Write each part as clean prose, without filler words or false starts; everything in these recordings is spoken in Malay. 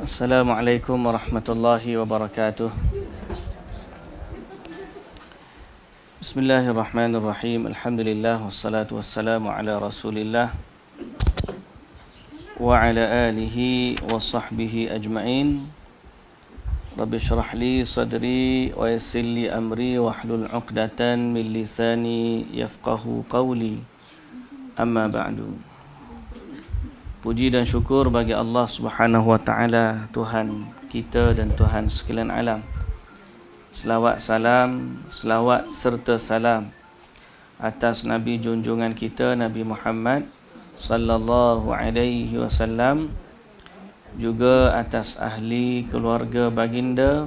Assalamualaikum warahmatullahi wabarakatuh. Bismillahirrahmanirrahim. Alhamdulillah wassalatu wassalamu ala Rasulillah wa ala alihi wa sahbihi ajma'in. Rabbi shrah li sadri wa yassir li amri wa hlul 'uqdatan min lisani yafqahu qawli. Amma ba'du. Puji dan syukur bagi Allah Subhanahu wa taala, Tuhan kita dan Tuhan sekalian alam. Selawat serta salam atas Nabi junjungan kita Nabi Muhammad sallallahu alaihi wasallam, juga atas ahli keluarga baginda,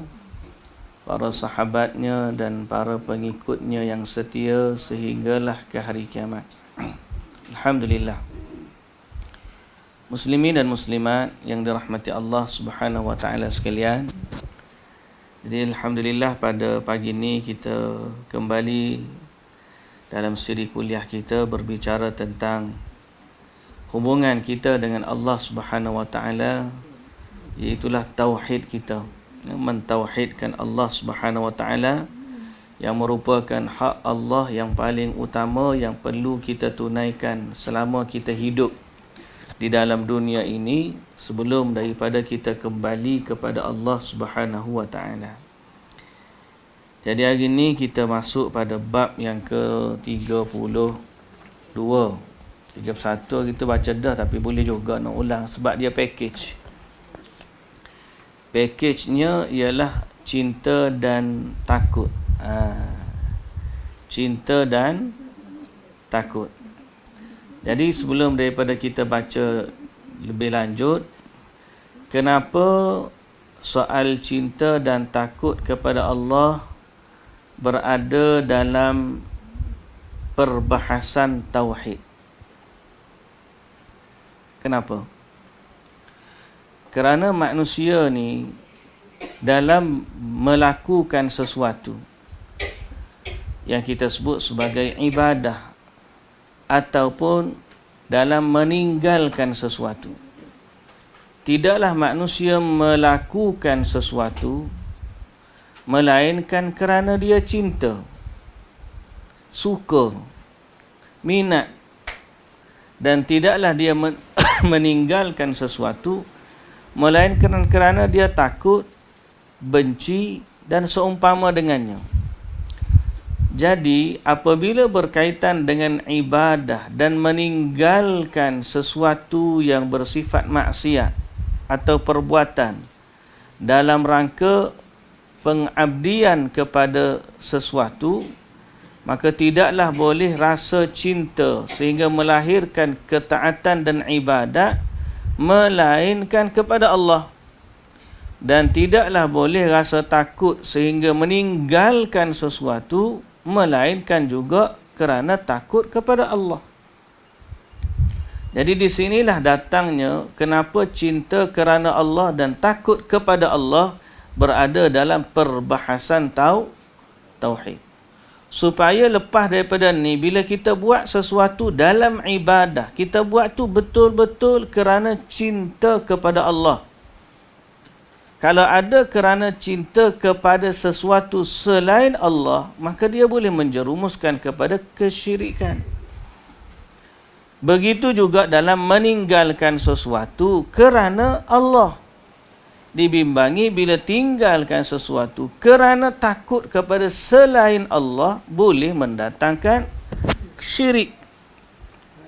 para sahabatnya dan para pengikutnya yang setia sehinggalah ke hari kiamat. Alhamdulillah. Muslimin dan muslimat yang dirahmati Allah Subhanahu wa taala sekalian. Jadi alhamdulillah pada pagi ini kita kembali dalam siri kuliah kita berbicara tentang hubungan kita dengan Allah Subhanahu wa taala, iaitulah tauhid kita, mentauhidkan Allah Subhanahu wa taala yang merupakan hak Allah yang paling utama yang perlu kita tunaikan selama kita hidup di dalam dunia ini sebelum daripada kita kembali kepada Allah Subhanahu wa taala. Jadi hari ini kita masuk pada bab yang ke-32. 31 kita baca dah, tapi boleh juga nak ulang sebab dia package. Package-nya ialah cinta dan takut. Cinta dan takut. Jadi sebelum daripada kita baca lebih lanjut, kenapa soal cinta dan takut kepada Allah berada dalam perbahasan tauhid? Kenapa? Kerana manusia ni dalam melakukan sesuatu yang kita sebut sebagai ibadah ataupun dalam meninggalkan sesuatu, tidaklah manusia melakukan sesuatu melainkan kerana dia cinta, suka, minat, dan tidaklah dia meninggalkan sesuatu melainkan kerana dia takut, benci dan seumpama dengannya. Jadi apabila berkaitan dengan ibadah dan meninggalkan sesuatu yang bersifat maksiat atau perbuatan dalam rangka pengabdian kepada sesuatu, maka tidaklah boleh rasa cinta sehingga melahirkan ketaatan dan ibadat melainkan kepada Allah, dan tidaklah boleh rasa takut sehingga meninggalkan sesuatu melainkan juga kerana takut kepada Allah. Jadi di sinilah datangnya kenapa cinta kerana Allah dan takut kepada Allah berada dalam perbahasan tauhid. Supaya lepas daripada ni, bila kita buat sesuatu dalam ibadah, kita buat tu betul-betul kerana cinta kepada Allah. Kalau ada kerana cinta kepada sesuatu selain Allah, maka dia boleh menjerumuskan kepada kesyirikan. Begitu juga dalam meninggalkan sesuatu kerana Allah. Dibimbangi bila tinggalkan sesuatu kerana takut kepada selain Allah, boleh mendatangkan syirik.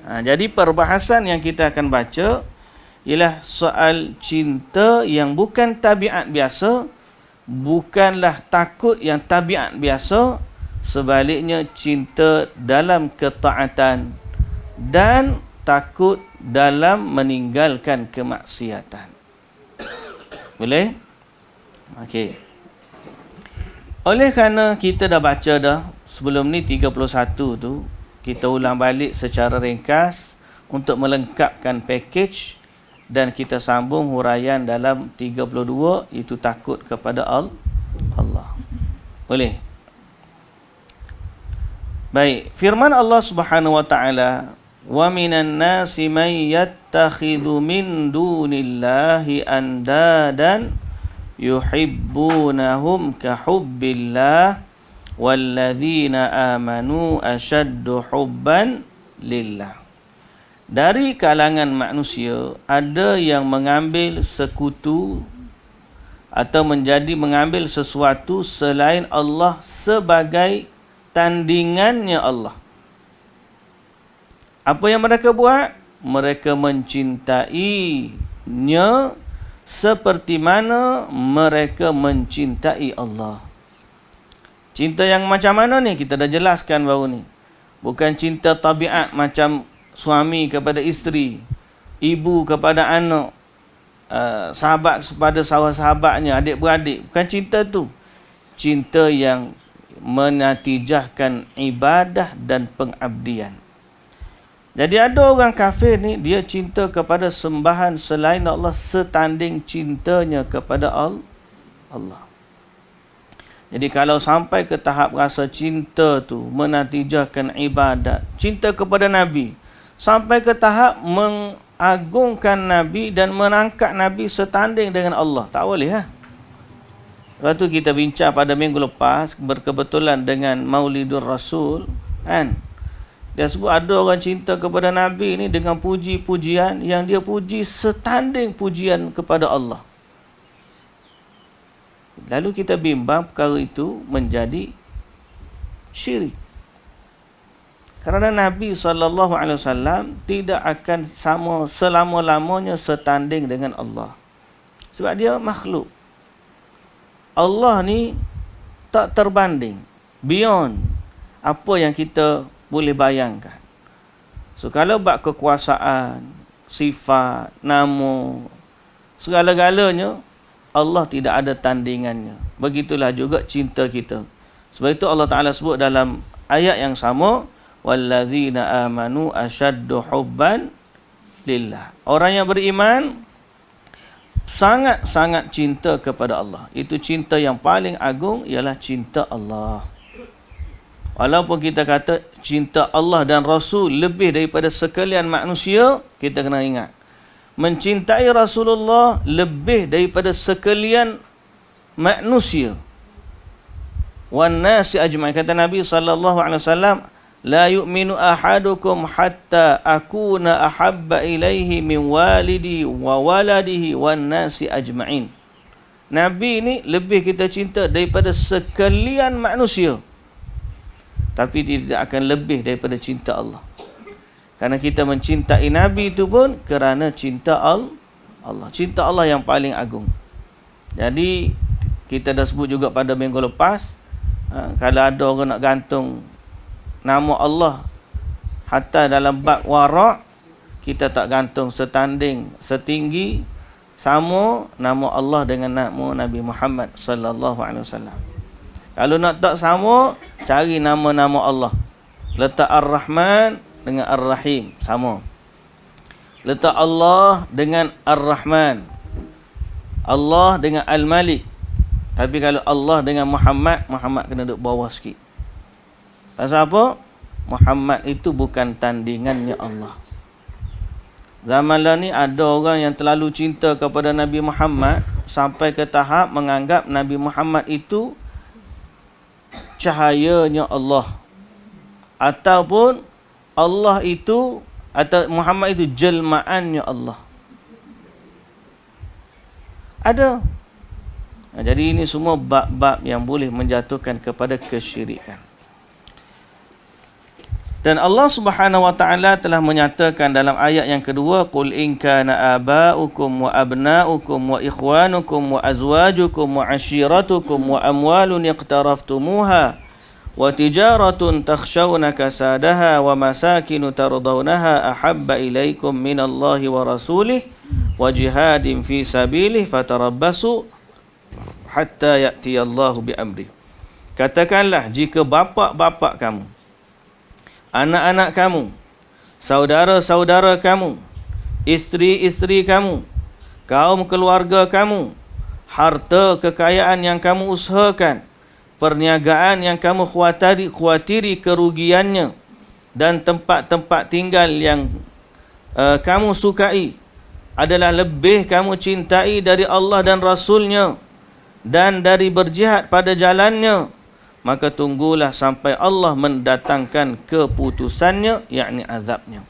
Jadi perbahasan yang kita akan baca ialah soal cinta yang bukan tabiat biasa, bukanlah takut yang tabiat biasa, sebaliknya cinta dalam ketaatan dan takut dalam meninggalkan kemaksiatan. Boleh? Okey. Oleh kerana kita dah baca dah sebelum ni 31 tu, kita ulang balik secara ringkas untuk melengkapkan package. Dan kita sambung huraian dalam 32, itu takut kepada Allah. Boleh? Baik, firman Allah Subhanahu wa taala wa minan nasi may yattakhidhu min dunillahi andadan yuhibbunahum ka hubbillah walladzina amanu asyaddu hubban lillah. Dari kalangan manusia ada yang mengambil sekutu atau mengambil sesuatu selain Allah sebagai tandingannya Allah. Apa yang mereka buat? Mereka mencintainya seperti mana mereka mencintai Allah. Cinta yang macam mana ni? Kita dah jelaskan baru ni. Bukan cinta tabiat macam suami kepada isteri, ibu kepada anak, sahabat kepada sahabatnya, adik-beradik. Bukan cinta tu. Cinta yang menatijahkan ibadah dan pengabdian. Jadi ada orang kafir ni, dia cinta kepada sembahan selain Allah setanding cintanya kepada Allah. Jadi kalau sampai ke tahap rasa cinta tu menatijahkan ibadat, cinta kepada Nabi, sampai ke tahap mengagungkan Nabi dan mengangkat Nabi setanding dengan Allah, tak boleh ha? Lepas tu kita bincang pada minggu lepas berkebetulan dengan Maulidur Rasul kan. Dia sebut ada orang cinta kepada Nabi ni dengan puji-pujian yang dia puji setanding pujian kepada Allah. Lalu kita bimbang perkara itu menjadi syirik. Kerana Nabi SAW tidak akan sama selama-lamanya setanding dengan Allah. Sebab dia makhluk. Allah ni tak terbanding, beyond apa yang kita boleh bayangkan. So kalau bab kekuasaan, sifat, nama, segala-galanya, Allah tidak ada tandingannya. Begitulah juga cinta kita. Sebab itu Allah Ta'ala sebut dalam ayat yang sama, walladzina amanu asyaddu hubban lillah. Orang yang beriman sangat-sangat cinta kepada Allah. Itu cinta yang paling agung ialah cinta Allah. Walaupun kita kata cinta Allah dan Rasul lebih daripada sekalian manusia, kita kena ingat, mencintai Rasulullah lebih daripada sekalian manusia. Wan nasi ajma'in, kata Nabi SAW, la yu'minu ahadukum hatta akuna ahabba ilaihi min walidi wa waladihi wan nasi ajma'in. Nabi ni lebih kita cinta daripada sekalian manusia, tapi tidak akan lebih daripada cinta Allah. Kerana kita mencintai Nabi itu pun kerana cinta Allah. Cinta Allah yang paling agung. Jadi kita dah sebut juga pada minggu lepas, kalau ada orang nak gantung nama Allah hatta dalam bab wara', kita tak gantung setinggi sama nama Allah dengan nama Nabi Muhammad sallallahu alaihi wasallam. Kalau nak tak sama, cari nama-nama Allah. Letak Ar-Rahman dengan Ar-Rahim, sama. Letak Allah dengan Ar-Rahman, Allah dengan Al-Malik. Tapi kalau Allah dengan Muhammad, Muhammad kena duduk bawah sikit. Pasal apa? Muhammad itu bukan tandingannya Allah. Zaman lah ni ada orang yang terlalu cinta kepada Nabi Muhammad sampai ke tahap menganggap Nabi Muhammad itu cahayanya Allah, ataupun Allah itu atau Muhammad itu jelmaannya Allah. Ada. Jadi ini semua bab-bab yang boleh menjatuhkan kepada kesyirikan. Dan Allah Subhanahu wa taala telah menyatakan dalam ayat yang kedua, qul in kana aba'ukum wa abna'ukum wa ikhwanukum wa azwajukum wa ashiratukum wa amwalun iqtaraftumuha wa tijaratun takhshawna kasadaha wa masakinu tardawnaha ahabba ilaikum minallahi wa rasulih wa jihadin fi sabilih fatarabbasu hatta ya'tiyallahu bi amri. Katakanlah, jika bapa-bapa kamu, anak-anak kamu, saudara-saudara kamu, isteri-isteri kamu, kaum keluarga kamu, harta kekayaan yang kamu usahakan, perniagaan yang kamu khawatiri kerugiannya, dan tempat-tempat tinggal yang kamu sukai adalah lebih kamu cintai dari Allah dan Rasulnya dan dari berjihad pada jalannya, maka tunggulah sampai Allah mendatangkan keputusannya, yakni azabnya.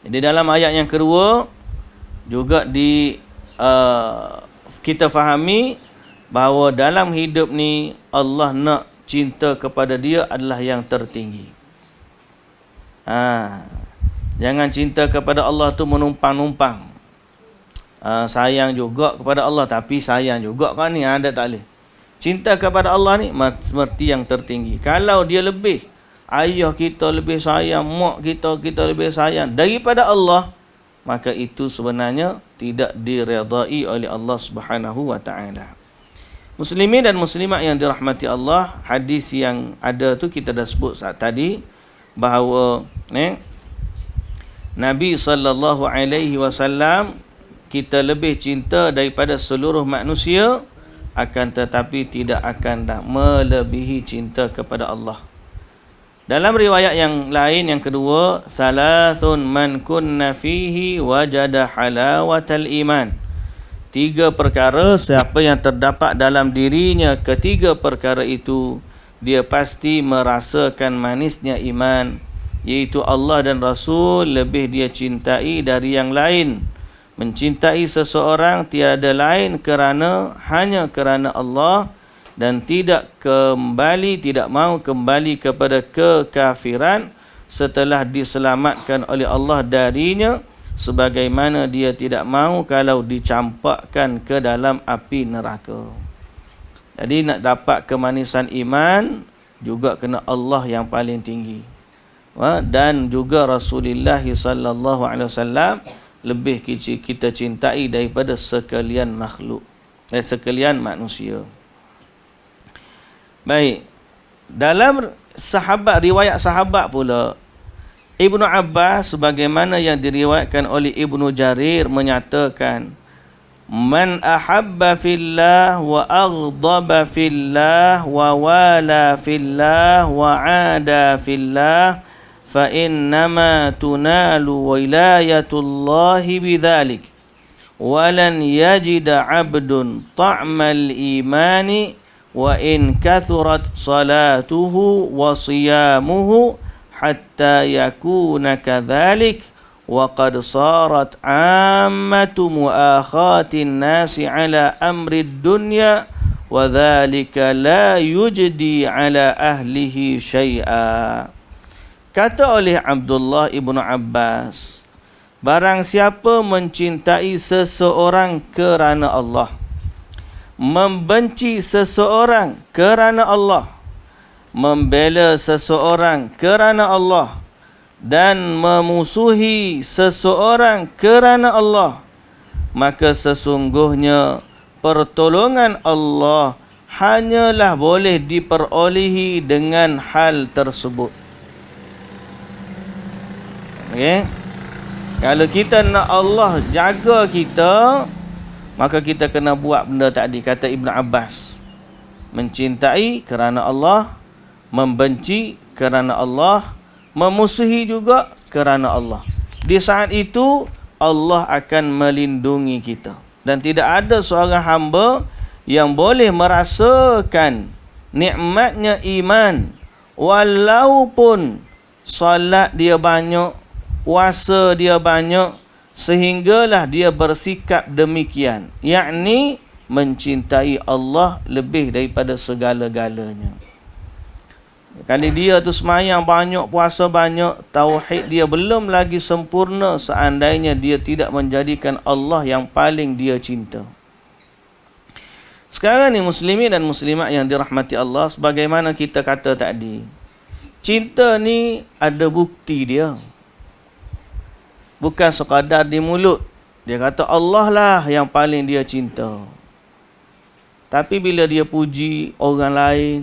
Jadi dalam ayat yang kedua juga kita fahami bahawa dalam hidup ni Allah nak cinta kepada dia adalah yang tertinggi. Jangan cinta kepada Allah tu menumpang-numpang. Sayang juga kepada Allah tapi sayang juga kan ni, ada tak boleh. Cinta kepada Allah ni seperti yang tertinggi. Kalau dia lebih, ayah kita lebih sayang, mak kita lebih sayang daripada Allah, maka itu sebenarnya tidak diredai oleh Allah Subhanahu wa taala. Muslimin dan muslimat yang dirahmati Allah, hadis yang ada tu kita dah sebut saat tadi bahawa Nabi sallallahu alaihi wasallam kita lebih cinta daripada seluruh manusia, akan tetapi tidak akan dah melebihi cinta kepada Allah. Dalam riwayat yang lain yang kedua, salathun man kunna fihi wajada halawatal iman. 3 perkara siapa yang terdapat dalam dirinya ketiga perkara itu, dia pasti merasakan manisnya iman, iaitu Allah dan Rasul lebih dia cintai dari yang lain. Mencintai seseorang tiada lain hanya kerana Allah, dan tidak mau kembali kepada kekafiran setelah diselamatkan oleh Allah darinya, sebagaimana dia tidak mau kalau dicampakkan ke dalam api neraka. Jadi nak dapat kemanisan iman juga kena Allah yang paling tinggi, dan juga Rasulullah sallallahu alaihi wasallam lebih kita cintai daripada sekalian makhluk, sekalian manusia. Baik, dalam riwayat sahabat pula, Ibnu Abbas sebagaimana yang diriwayatkan oleh Ibnu Jarir menyatakan, man ahabba fillah wa aghdaba fillah wa wala fillah wa ada fillah fa innama tunalu wilayatullahi bidzalik walan yajida 'abdun ta'mal imani wa in kathurat salatuhu wa siyamuhu hatta yakuna kadzalik wa qad sarat 'ammatu mu'akhatin nasi 'ala amri dunya wa dzalika la yujdi 'ala ahlihi syai'a. Kata oleh Abdullah ibnu Abbas, barang siapa mencintai seseorang kerana Allah, membenci seseorang kerana Allah, membela seseorang kerana Allah, dan memusuhi seseorang kerana Allah, maka sesungguhnya pertolongan Allah hanyalah boleh diperolehi dengan hal tersebut. Okay? Kalau kita nak Allah jaga kita, maka kita kena buat benda tadi, kata Ibn Abbas. Mencintai kerana Allah, membenci kerana Allah, memusuhi juga kerana Allah. Di saat itu Allah akan melindungi kita, dan tidak ada seorang hamba yang boleh merasakan nikmatnya iman walaupun salat dia banyak, puasa dia banyak, sehinggalah dia bersikap demikian, yakni mencintai Allah lebih daripada segala-galanya. Kalau dia tu semayang banyak, puasa banyak, tauhid dia belum lagi sempurna seandainya dia tidak menjadikan Allah yang paling dia cinta. Sekarang ni muslimin dan muslimat yang dirahmati Allah, sebagaimana kita kata tadi, cinta ni ada bukti dia. Bukan sekadar di mulut. Dia kata Allah lah yang paling dia cinta. Tapi bila dia puji orang lain,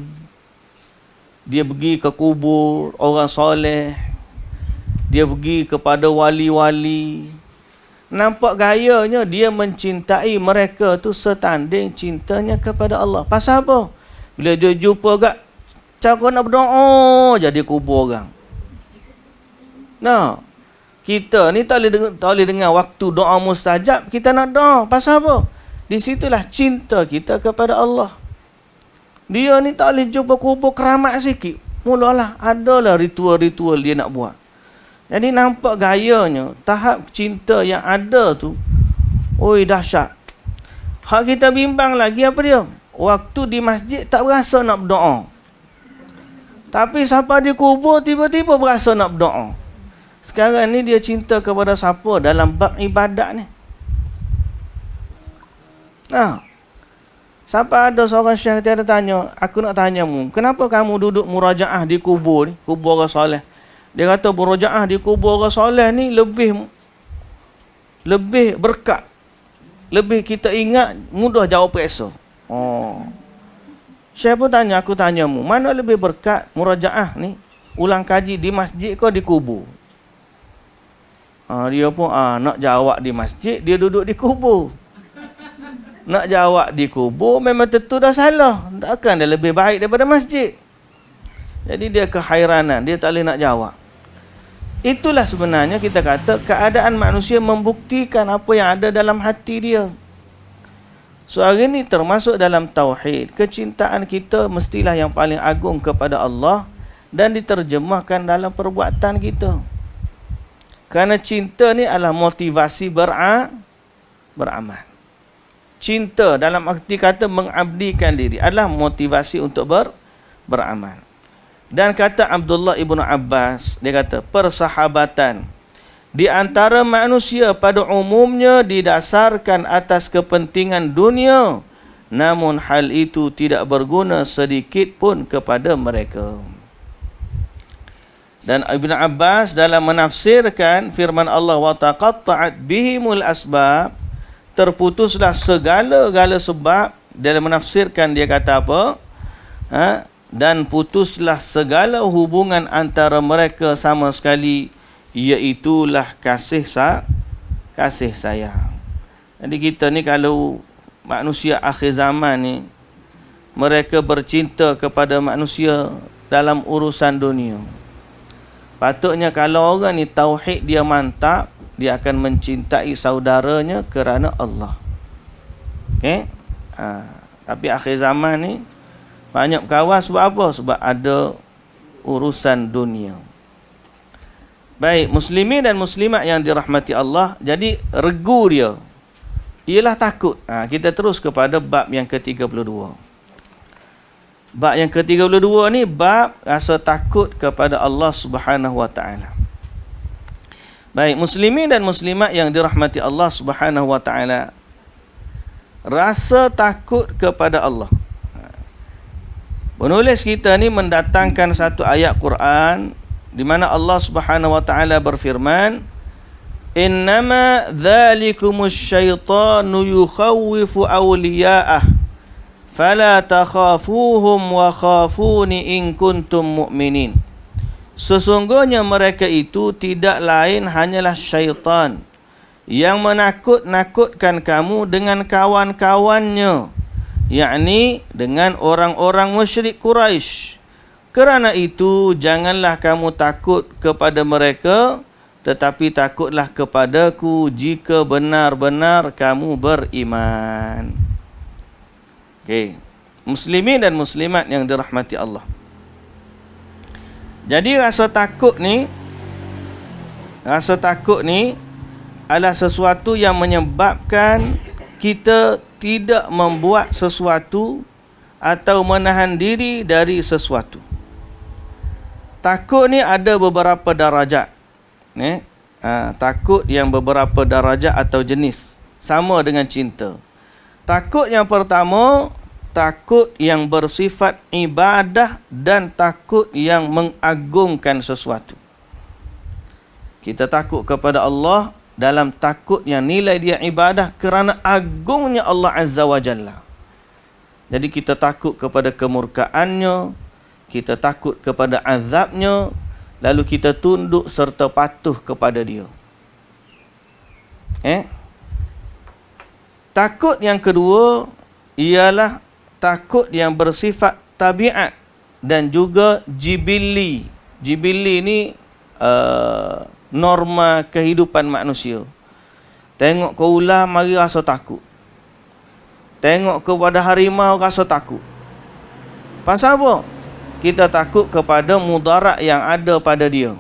dia pergi ke kubur orang soleh, dia pergi kepada wali-wali, nampak gayanya dia mencintai mereka tu setanding cintanya kepada Allah. Pasal apa? Bila dia jumpa kat cara nak berdoa, jadi kubur orang. Nah, kita ni tak boleh dengar waktu doa mustajab, kita nak doa. Pasal apa? Di situlah cinta kita kepada Allah. Dia ni tak boleh jumpa kubur keramat sikit. Mulalah adalah ritual-ritual dia nak buat. Jadi nampak gayanya, tahap cinta yang ada tu, oi dahsyat. Hak kita bimbang lagi apa dia? Waktu di masjid tak berasa nak berdoa. Tapi siapa di kubur tiba-tiba berasa nak berdoa. Sekarang ni dia cinta kepada siapa dalam bab ibadat ni? Siapa ada seorang syekh tiada tanya, aku nak tanyamu, kenapa kamu duduk murajaah di kubur ni, kubur orang soleh? Dia kata murajaah di kubur orang soleh ni lebih berkat. Lebih kita ingat, mudah jawab periksa. Syekh pun tanya, aku tanyamu, mana lebih berkat murajaah ni, ulang kaji di masjid ke di kubur? Dia pun nak jawab di masjid, dia duduk di kubur. Nak jawab di kubur memang tentu dah salah. Takkan dia lebih baik daripada masjid. Jadi dia kehairanan, dia tak boleh nak jawab. Itulah sebenarnya kita kata keadaan manusia membuktikan apa yang ada dalam hati dia. So hari ini termasuk dalam tauhid, kecintaan kita mestilah yang paling agung kepada Allah dan diterjemahkan dalam perbuatan kita. Kerana cinta ni adalah motivasi beramal. Cinta dalam arti kata mengabdikan diri adalah motivasi untuk beramal. Dan kata Abdullah ibnu Abbas, dia kata persahabatan di antara manusia pada umumnya didasarkan atas kepentingan dunia, namun hal itu tidak berguna sedikit pun kepada mereka. Dan Ibn Abbas dalam menafsirkan firman Allah, wa taqatta'at bihimul asbab, terputuslah segala-gala sebab. Dalam menafsirkan dia kata apa? Dan putuslah segala hubungan antara mereka sama sekali, iaitulah kasih sayang. Jadi kita ni kalau manusia akhir zaman ni, mereka bercinta kepada manusia dalam urusan dunia. Patutnya kalau orang ni tauhid dia mantap, dia akan mencintai saudaranya kerana Allah. Okey? Tapi akhir zaman ni banyak kawan sebab apa? Sebab ada urusan dunia. Baik, muslimin dan muslimat yang dirahmati Allah, jadi regu dia ialah takut. Kita terus kepada bab yang ke-32. Bab yang ke-32 ni bab rasa takut kepada Allah Subhanahu wa taala. Baik, muslimin dan muslimat yang dirahmati Allah Subhanahu wa taala, rasa takut kepada Allah. Penulis kita ni mendatangkan satu ayat Quran di mana Allah Subhanahu wa taala berfirman, "Innama dzalikumus syaitanu yukhawwifu awliya'ah fala takhafuhum wa khafuni in kuntum mu'minin." Sesungguhnya mereka itu tidak lain hanyalah syaitan yang menakut-nakutkan kamu dengan kawan-kawannya, yakni dengan orang-orang musyrik Quraisy. Kerana itu janganlah kamu takut kepada mereka, tetapi takutlah kepadaku jika benar-benar kamu beriman. Okey, muslimin dan muslimat yang dirahmati Allah. Jadi rasa takut ni adalah sesuatu yang menyebabkan kita tidak membuat sesuatu atau menahan diri dari sesuatu. Takut ni ada beberapa darajat. Takut yang beberapa darajat atau jenis, sama dengan cinta. Takut yang pertama, takut yang bersifat ibadah dan takut yang mengagungkan sesuatu. Kita takut kepada Allah dalam takut yang nilai dia ibadah kerana agungnya Allah Azza wa Jalla. Jadi kita takut kepada kemurkaannya, kita takut kepada azabnya, lalu kita tunduk serta patuh kepada dia. Takut yang kedua ialah takut yang bersifat tabiat dan juga jibilli. Jibilli ni norma kehidupan manusia. Tengok ke ular, mari rasa takut. Tengok kepada harimau, rasa takut. Pasal apa? Kita takut kepada mudarat yang ada pada dia.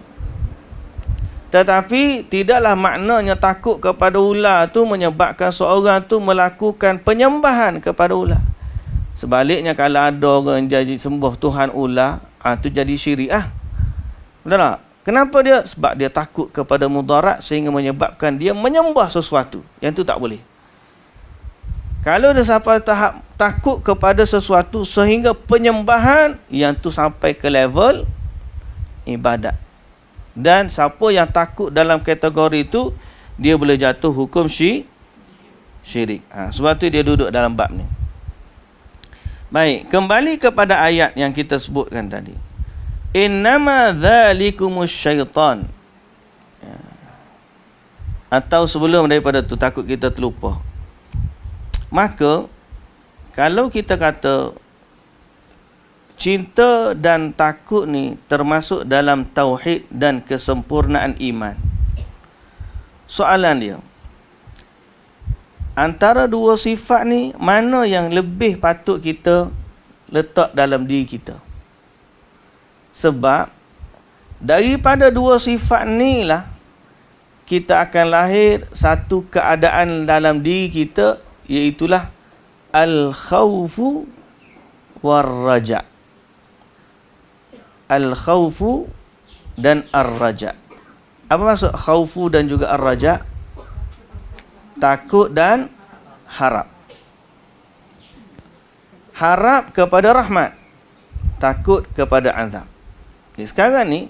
Tetapi tidaklah maknanya takut kepada ular tu menyebabkan seorang tu melakukan penyembahan kepada ular. Sebaliknya, kalau ada orang jadi sembah Tuhan ular, tu jadi syirik ah. Betul tak? Kenapa dia? Sebab dia takut kepada mudarat sehingga menyebabkan dia menyembah sesuatu. Yang tu tak boleh. Kalau dia sampai tahap takut kepada sesuatu sehingga penyembahan, yang tu sampai ke level ibadat. Dan siapa yang takut dalam kategori itu, dia boleh jatuh hukum syirik. Sebab tu dia duduk dalam bab ni. Baik, kembali kepada ayat yang kita sebutkan tadi. Innama dzalikumus syaitan. Atau sebelum daripada tu, takut kita terlupa. Maka kalau kita kata cinta dan takut ni termasuk dalam tauhid dan kesempurnaan iman, soalan dia, antara dua sifat ni, mana yang lebih patut kita letak dalam diri kita? Sebab daripada dua sifat ni lah kita akan lahir satu keadaan dalam diri kita, iaitulah al-khawfu war-raja. Al-khawfu dan ar-raja. Apa maksud khawfu dan juga ar-raja? Takut dan harap. Harap kepada rahmat, takut kepada azab. Okay, sekarang ni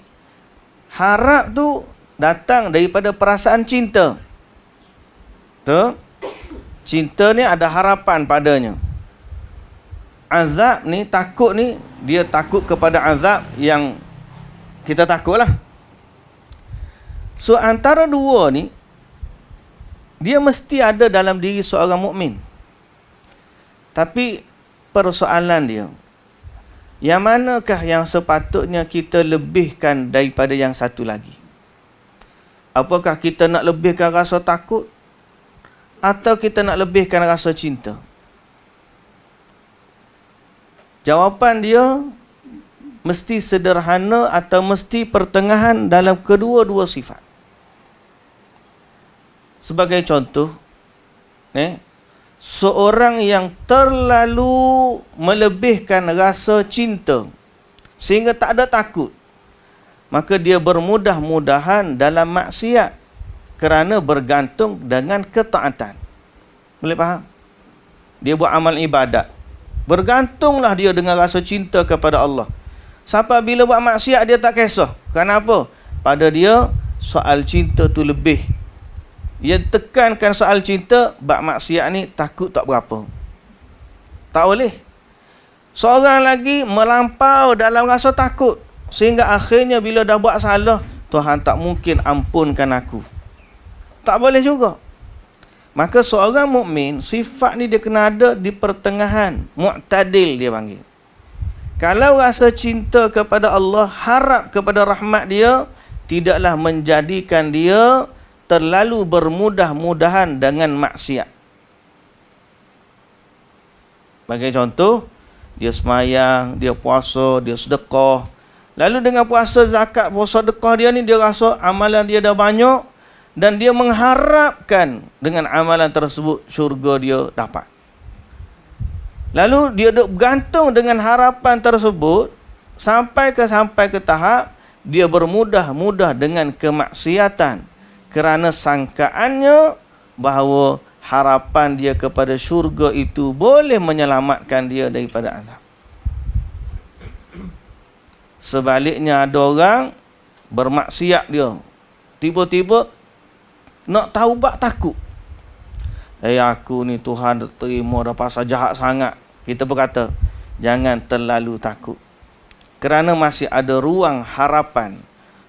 harap tu datang daripada perasaan cinta. Tu, cinta ni ada harapan padanya. Azab ni, takut ni, dia takut kepada azab yang kita takutlah. So antara dua ni, dia mesti ada dalam diri seorang mukmin. Tapi persoalan dia, yang manakah yang sepatutnya kita lebihkan daripada yang satu lagi? Apakah kita nak lebihkan rasa takut, atau kita nak lebihkan rasa cinta? Jawapan dia mesti sederhana atau mesti pertengahan dalam kedua-dua sifat. Sebagai contoh, seorang yang terlalu melebihkan rasa cinta sehingga tak ada takut, maka dia bermudah-mudahan dalam maksiat kerana bergantung dengan ketaatan. Boleh faham? Dia buat amal ibadat, bergantunglah dia dengan rasa cinta kepada Allah. Sampai bila buat maksiat dia tak kisah. Kenapa? Pada dia soal cinta tu lebih. Dia tekankan soal cinta, bab maksiat ni takut tak berapa. Tak boleh. Seorang lagi melampau dalam rasa takut sehingga akhirnya bila dah buat salah, Tuhan tak mungkin ampunkan aku. Tak boleh juga. Maka seorang mukmin, sifat ni dia kena ada di pertengahan, mu'tadil dia panggil. Kalau rasa cinta kepada Allah, harap kepada rahmat dia, tidaklah menjadikan dia terlalu bermudah-mudahan dengan maksiat. Bagi contoh, dia semayang, dia puasa, dia sedekah. Lalu dengan puasa, zakat, puasa, sedekah dia ni, dia rasa amalan dia dah banyak dan dia mengharapkan dengan amalan tersebut syurga dia dapat. Lalu dia duk bergantung dengan harapan tersebut sampai ke tahap dia bermudah-mudah dengan kemaksiatan kerana sangkaannya bahawa harapan dia kepada syurga itu boleh menyelamatkan dia daripada azab. Sebaliknya ada orang bermaksiat dia, tiba-tiba nak taubat takut. Aku ni Tuhan terima dah pasal jahat sangat. Kita berkata, jangan terlalu takut. Kerana masih ada ruang harapan.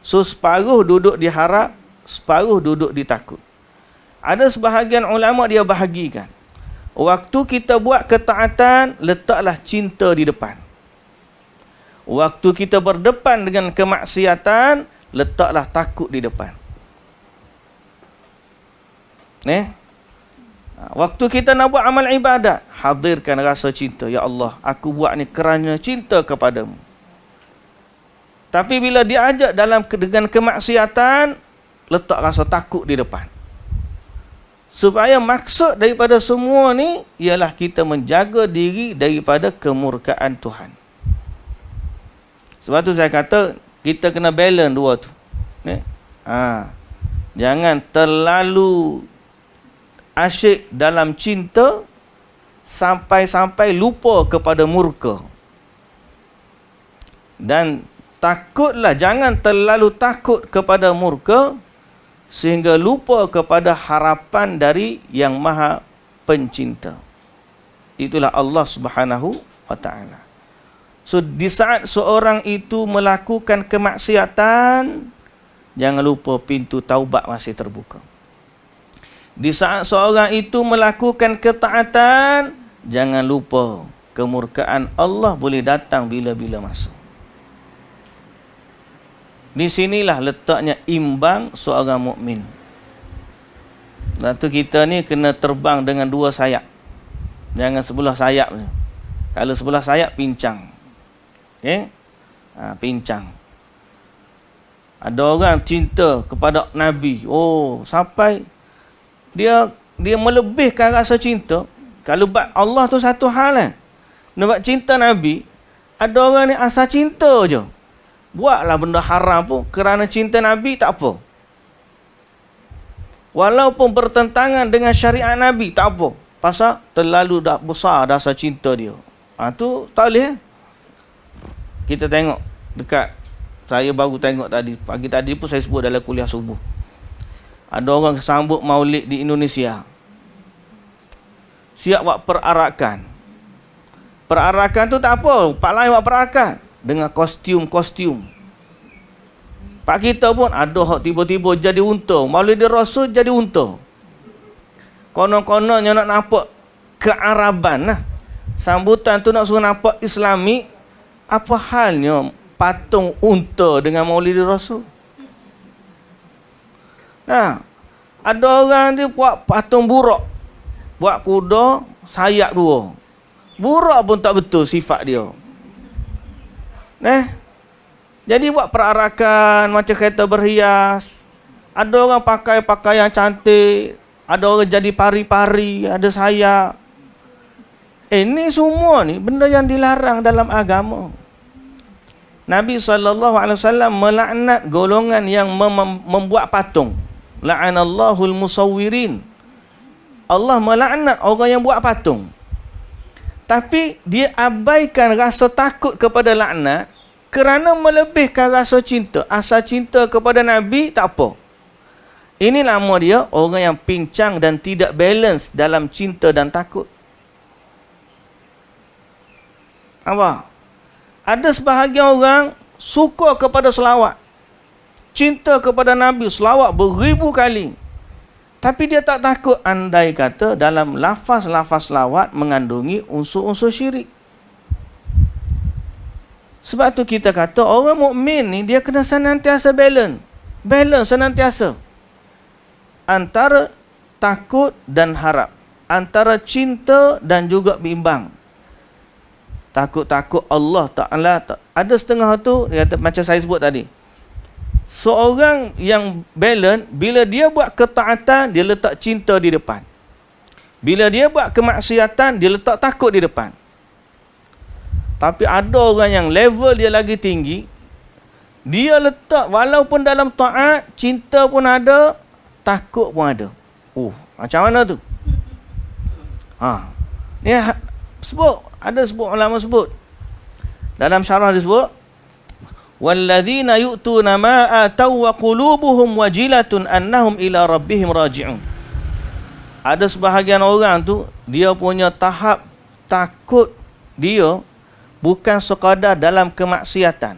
So separuh duduk diharap, separuh duduk ditakut. Ada sebahagian ulama dia bahagikan. Waktu kita buat ketaatan, letaklah cinta di depan. Waktu kita berdepan dengan kemaksiatan, letaklah takut di depan. Waktu kita nak buat amal ibadat, hadirkan rasa cinta. Ya Allah, aku buat ni kerana cinta kepadamu. Tapi bila diajak dengan kemaksiatan, letak rasa takut di depan. Supaya maksud daripada semua ni ialah kita menjaga diri daripada kemurkaan Tuhan. Sebab tu saya kata kita kena balance dua tu. Jangan terlalu asyik dalam cinta sampai-sampai lupa kepada murka. Dan takutlah, jangan terlalu takut kepada murka sehingga lupa kepada harapan dari yang maha pencinta. Itulah Allah Subhanahu wa ta'ala. So di saat seorang itu melakukan kemaksiatan, jangan lupa pintu taubat masih terbuka. Di saat seorang itu melakukan ketaatan, jangan lupa kemurkaan Allah boleh datang bila-bila masa. Di sinilah letaknya imbang seorang mukmin. Lepas tu kita ni kena terbang dengan dua sayap. Jangan sebelah sayap je. Kalau sebelah sayap pincang. Pincang. Ada orang cinta kepada Nabi. Sampai dia melebihkan rasa cinta. Kalau buat Allah tu satu hal kan. Nak buat cinta Nabi, ada orang ni asal cinta je. Buatlah benda haram pun kerana cinta Nabi tak apa. Walaupun bertentangan dengan syariat Nabi tak apa. Pasal terlalu dah besar rasa cinta dia. Tu tak boleh. Kita tengok dekat, saya baru tengok tadi, pagi tadi pun saya sebut dalam kuliah subuh. Ada orang sambut maulid di Indonesia. Siap buat perarakan. Perarakan tu tak apa, pak lain buat perarakan dengan kostum-kostum. Pak kita pun ada hak tiba-tiba jadi unta. Maulid Rasul jadi unta. Konon-kononnya nak nampak kearaban lah. Sambutan tu nak suruh nampak Islami. Apa halnya patung unta dengan Maulid Rasul? Ada orang dia buat patung buruk. Buat kuda sayap dua. Buruk pun tak betul sifat dia. Jadi buat perarakan macam kereta berhias. Ada orang pakai pakaian cantik. Ada orang jadi pari-pari, ada sayap. Ini semua ni benda yang dilarang dalam agama. Nabi SAW melaknat golongan yang membuat patung. La'anallahul musawwirin. Allah melaknat orang yang buat patung. Tapi dia abaikan rasa takut kepada laknat kerana melebihkan rasa cinta. Asal cinta kepada Nabi tak apa. Ini nama dia orang yang pincang dan tidak balance dalam cinta dan takut. Apa? Ada sebahagian orang suka kepada selawat. Cinta kepada Nabi, selawat beribu kali. Tapi dia tak takut andai kata dalam lafaz-lafaz selawat mengandungi unsur-unsur syirik. Sebab tu kita kata orang mukmin ni dia kena senantiasa balance. Balance senantiasa. Antara takut dan harap. Antara cinta dan juga bimbang. Takut-takut Allah Ta'ala. Ada setengah tu, dia kata, macam saya sebut tadi. Seorang yang balance, bila dia buat ketaatan, dia letak cinta di depan. Bila dia buat kemaksiatan, dia letak takut di depan. Tapi ada orang yang level dia lagi tinggi, dia letak walaupun dalam taat, cinta pun ada, takut pun ada. Macam mana tu? Ni sebut, ada sebut ulama sebut. Dalam syarah disebut, walladzina yu'tuna ma ataw wa qulubuhum wajilatun annahum ila rabbihim raji'un. Ada sebahagian orang tu, dia punya tahap takut dia bukan sekadar dalam kemaksiatan.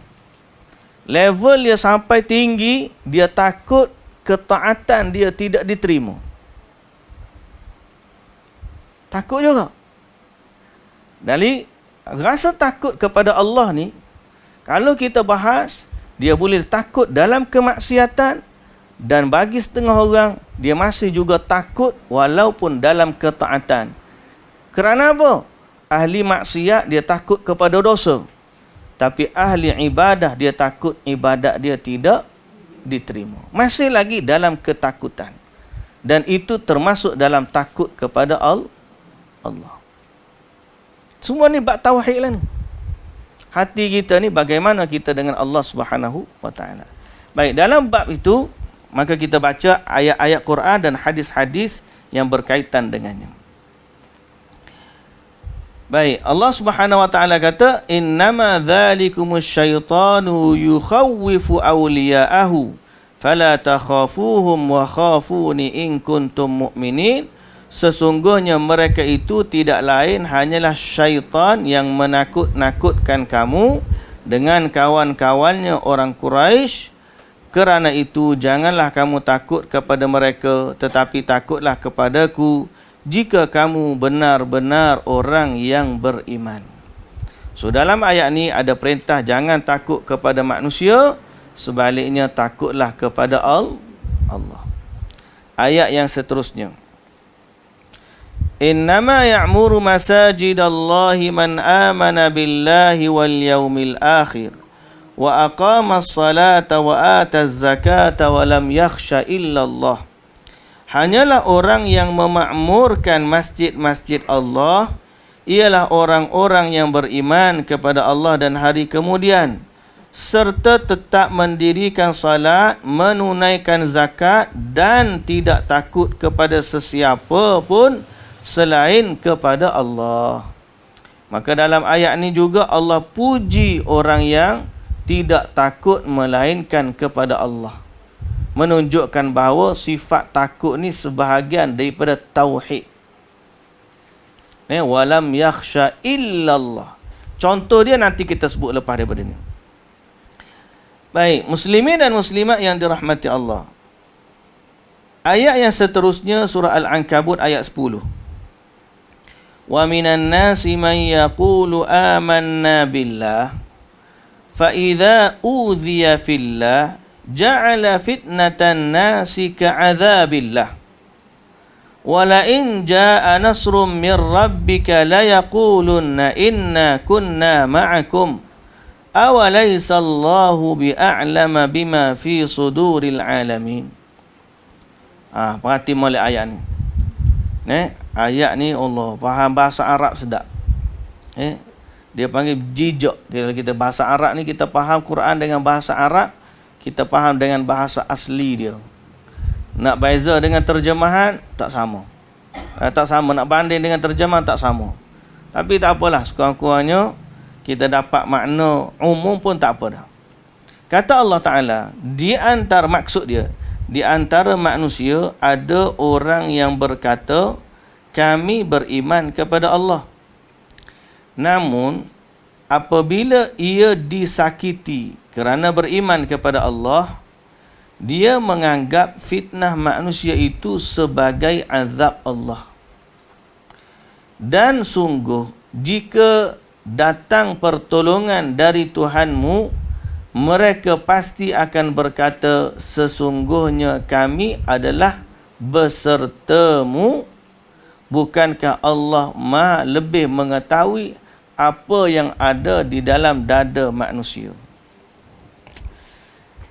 Level dia sampai tinggi, dia takut ketaatan dia tidak diterima. Takut juga. Dari rasa takut kepada Allah ni, kalau kita bahas, dia boleh takut dalam kemaksiatan, Dan bagi setengah orang, dia masih juga takut walaupun dalam ketaatan. Kerana apa? Ahli maksiat dia takut kepada dosa. Tapi ahli ibadah dia takut ibadat dia tidak diterima. Masih lagi dalam ketakutan. Dan itu termasuk dalam takut kepada Allah. Semua ni bab tauhid lah ni. Hati kita ni bagaimana kita dengan Allah Subhanahu wa taala. Baik, dalam bab itu maka kita baca ayat-ayat Quran dan hadis-hadis yang berkaitan dengannya. Baik, Allah Subhanahu wa taala kata, "Innama dzalikumus syaitanu yukhawwifu awliya'ahu fala takhafuhum wa khafuni in kuntum mu'minin." Sesungguhnya mereka itu tidak lain hanyalah syaitan yang menakut-nakutkan kamu dengan kawan-kawannya orang Quraisy. Kerana itu janganlah kamu takut kepada mereka, tetapi takutlah kepadaku jika kamu benar-benar orang yang beriman. So dalam ayat ni ada perintah jangan takut kepada manusia, sebaliknya takutlah kepada Allah. Ayat yang seterusnya. Innama ya'muru masajidallahi man amana billahi wal yaumil akhir wa aqama as-salata wa ata az-zakata wa lam yakhsha illa Allah. Hanyalah orang yang memakmurkan masjid-masjid Allah ialah orang-orang yang beriman kepada Allah dan hari kemudian, serta tetap mendirikan salat, menunaikan zakat dan tidak takut kepada sesiapa pun selain kepada Allah. Maka dalam ayat ini juga Allah puji orang yang tidak takut melainkan kepada Allah, menunjukkan bahawa sifat takut ni sebahagian daripada tauhid. Walam yakhsha illallah. Contoh dia nanti kita sebut lepas daripada ni. Baik, muslimin dan muslimat yang dirahmati Allah. Ayat yang seterusnya surah Al-Ankabut ayat 10. Wa minan nasi man yaqulu amanna billah fa idza udhiya fillah ja'ala fitnatan nasi ka'adzabillah wa la in jaa'a nasrun min rabbika la yaqulunna inna kunna ma'akum aw laysa Allahu bi'a'lama bima fi suduril alamin. Perhati molek ayat ni. Ayat ni Allah faham bahasa Arab sedap. Dia panggil jijak. Kalau kita bahasa Arab ni kita faham Quran dengan bahasa Arab, kita faham dengan bahasa asli dia. Nak beza dengan terjemahan tak sama. Tak sama, nak banding dengan terjemahan tak sama. Tapi tak apalah, sekurang-kurangnya kita dapat makna umum pun tak apa dah. Kata Allah Taala, di antara maksud dia, di antara manusia ada orang yang berkata kami beriman kepada Allah. Namun apabila ia disakiti kerana beriman kepada Allah, dia menganggap fitnah manusia itu sebagai azab Allah. Dan sungguh jika datang pertolongan dari Tuhanmu, mereka pasti akan berkata, sesungguhnya kami adalah besertamu. Bukankah Allah Maha lebih mengetahui apa yang ada di dalam dada manusia?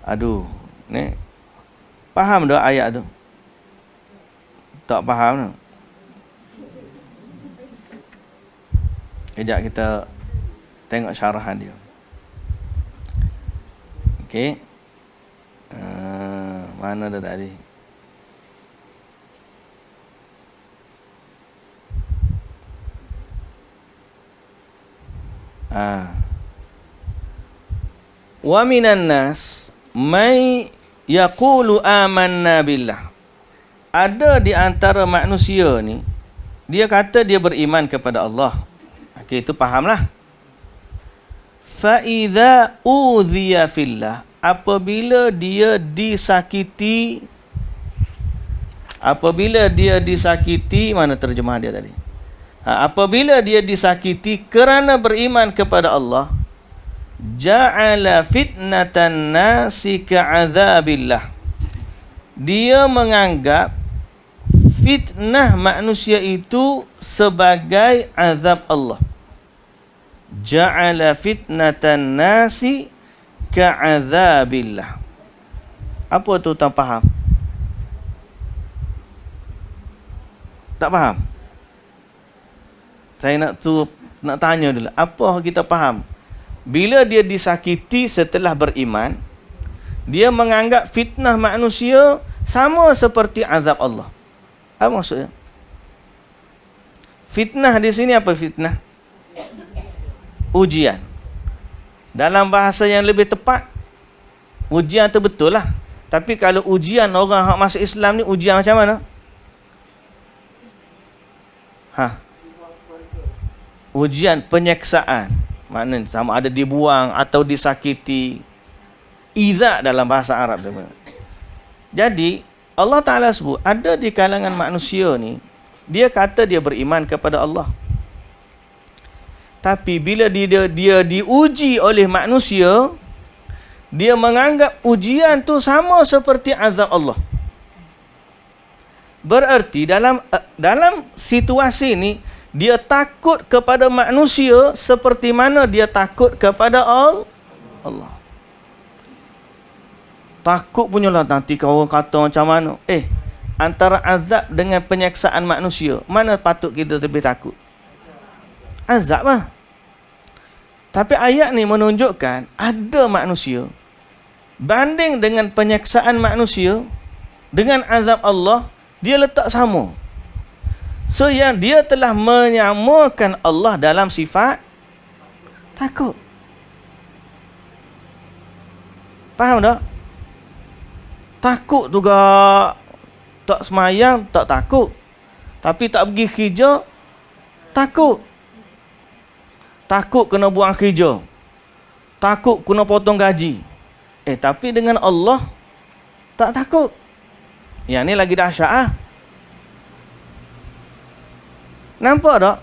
Aduh, ni faham dah ayat tu? Tak faham tu? Kejap kita tengok syarahan dia. Okey. Mana dah tadi? Wa minan nas may yaqulu amanna billah. Ada di antara manusia ni, dia kata dia beriman kepada Allah. Okey, itu fahamlah. Fa idza udhiya fillah, apabila dia disakiti, mana terjemahan dia tadi? Apabila dia disakiti kerana beriman kepada Allah, ja'ala fitnatan nasi ka'adzabillah, dia menganggap fitnah manusia itu sebagai azab Allah. Ja'ala fitnatan nasi ka'azabillah. Apa tu tak faham? Tak faham? Saya nak tanya dulu. Apa kita faham? Bila dia disakiti setelah beriman, dia menganggap fitnah manusia sama seperti azab Allah. Apa maksudnya? Fitnah di sini apa fitnah? Ujian. Dalam bahasa yang lebih tepat, ujian tu betul lah. Tapi kalau ujian orang hak masuk Islam ni, ujian macam mana? Ujian penyeksaan. Maknanya sama ada dibuang atau disakiti. Iza dalam bahasa Arab. Jadi Allah Ta'ala sebut ada di kalangan manusia ni, dia kata dia beriman kepada Allah. Tapi bila dia diuji oleh manusia, dia menganggap ujian tu sama seperti azab Allah. Berarti dalam situasi ni, dia takut kepada manusia seperti mana dia takut kepada Allah. Takut punyalah nanti kau orang kata macam mana. Antara azab dengan penyeksaan manusia, mana patut kita lebih takut? Azab lah. Tapi ayat ni menunjukkan ada manusia banding dengan penyeksaan manusia dengan azab Allah, dia letak sama. So yang dia telah menyamakan Allah dalam sifat takut. Faham tak? Takut juga. Tak semayang, tak takut. Tapi tak pergi kerja, takut. Takut kena buang kerja. Takut kena potong gaji. Tapi dengan Allah, tak takut. Yang ni lagi dahsyat ah. Nampak tak?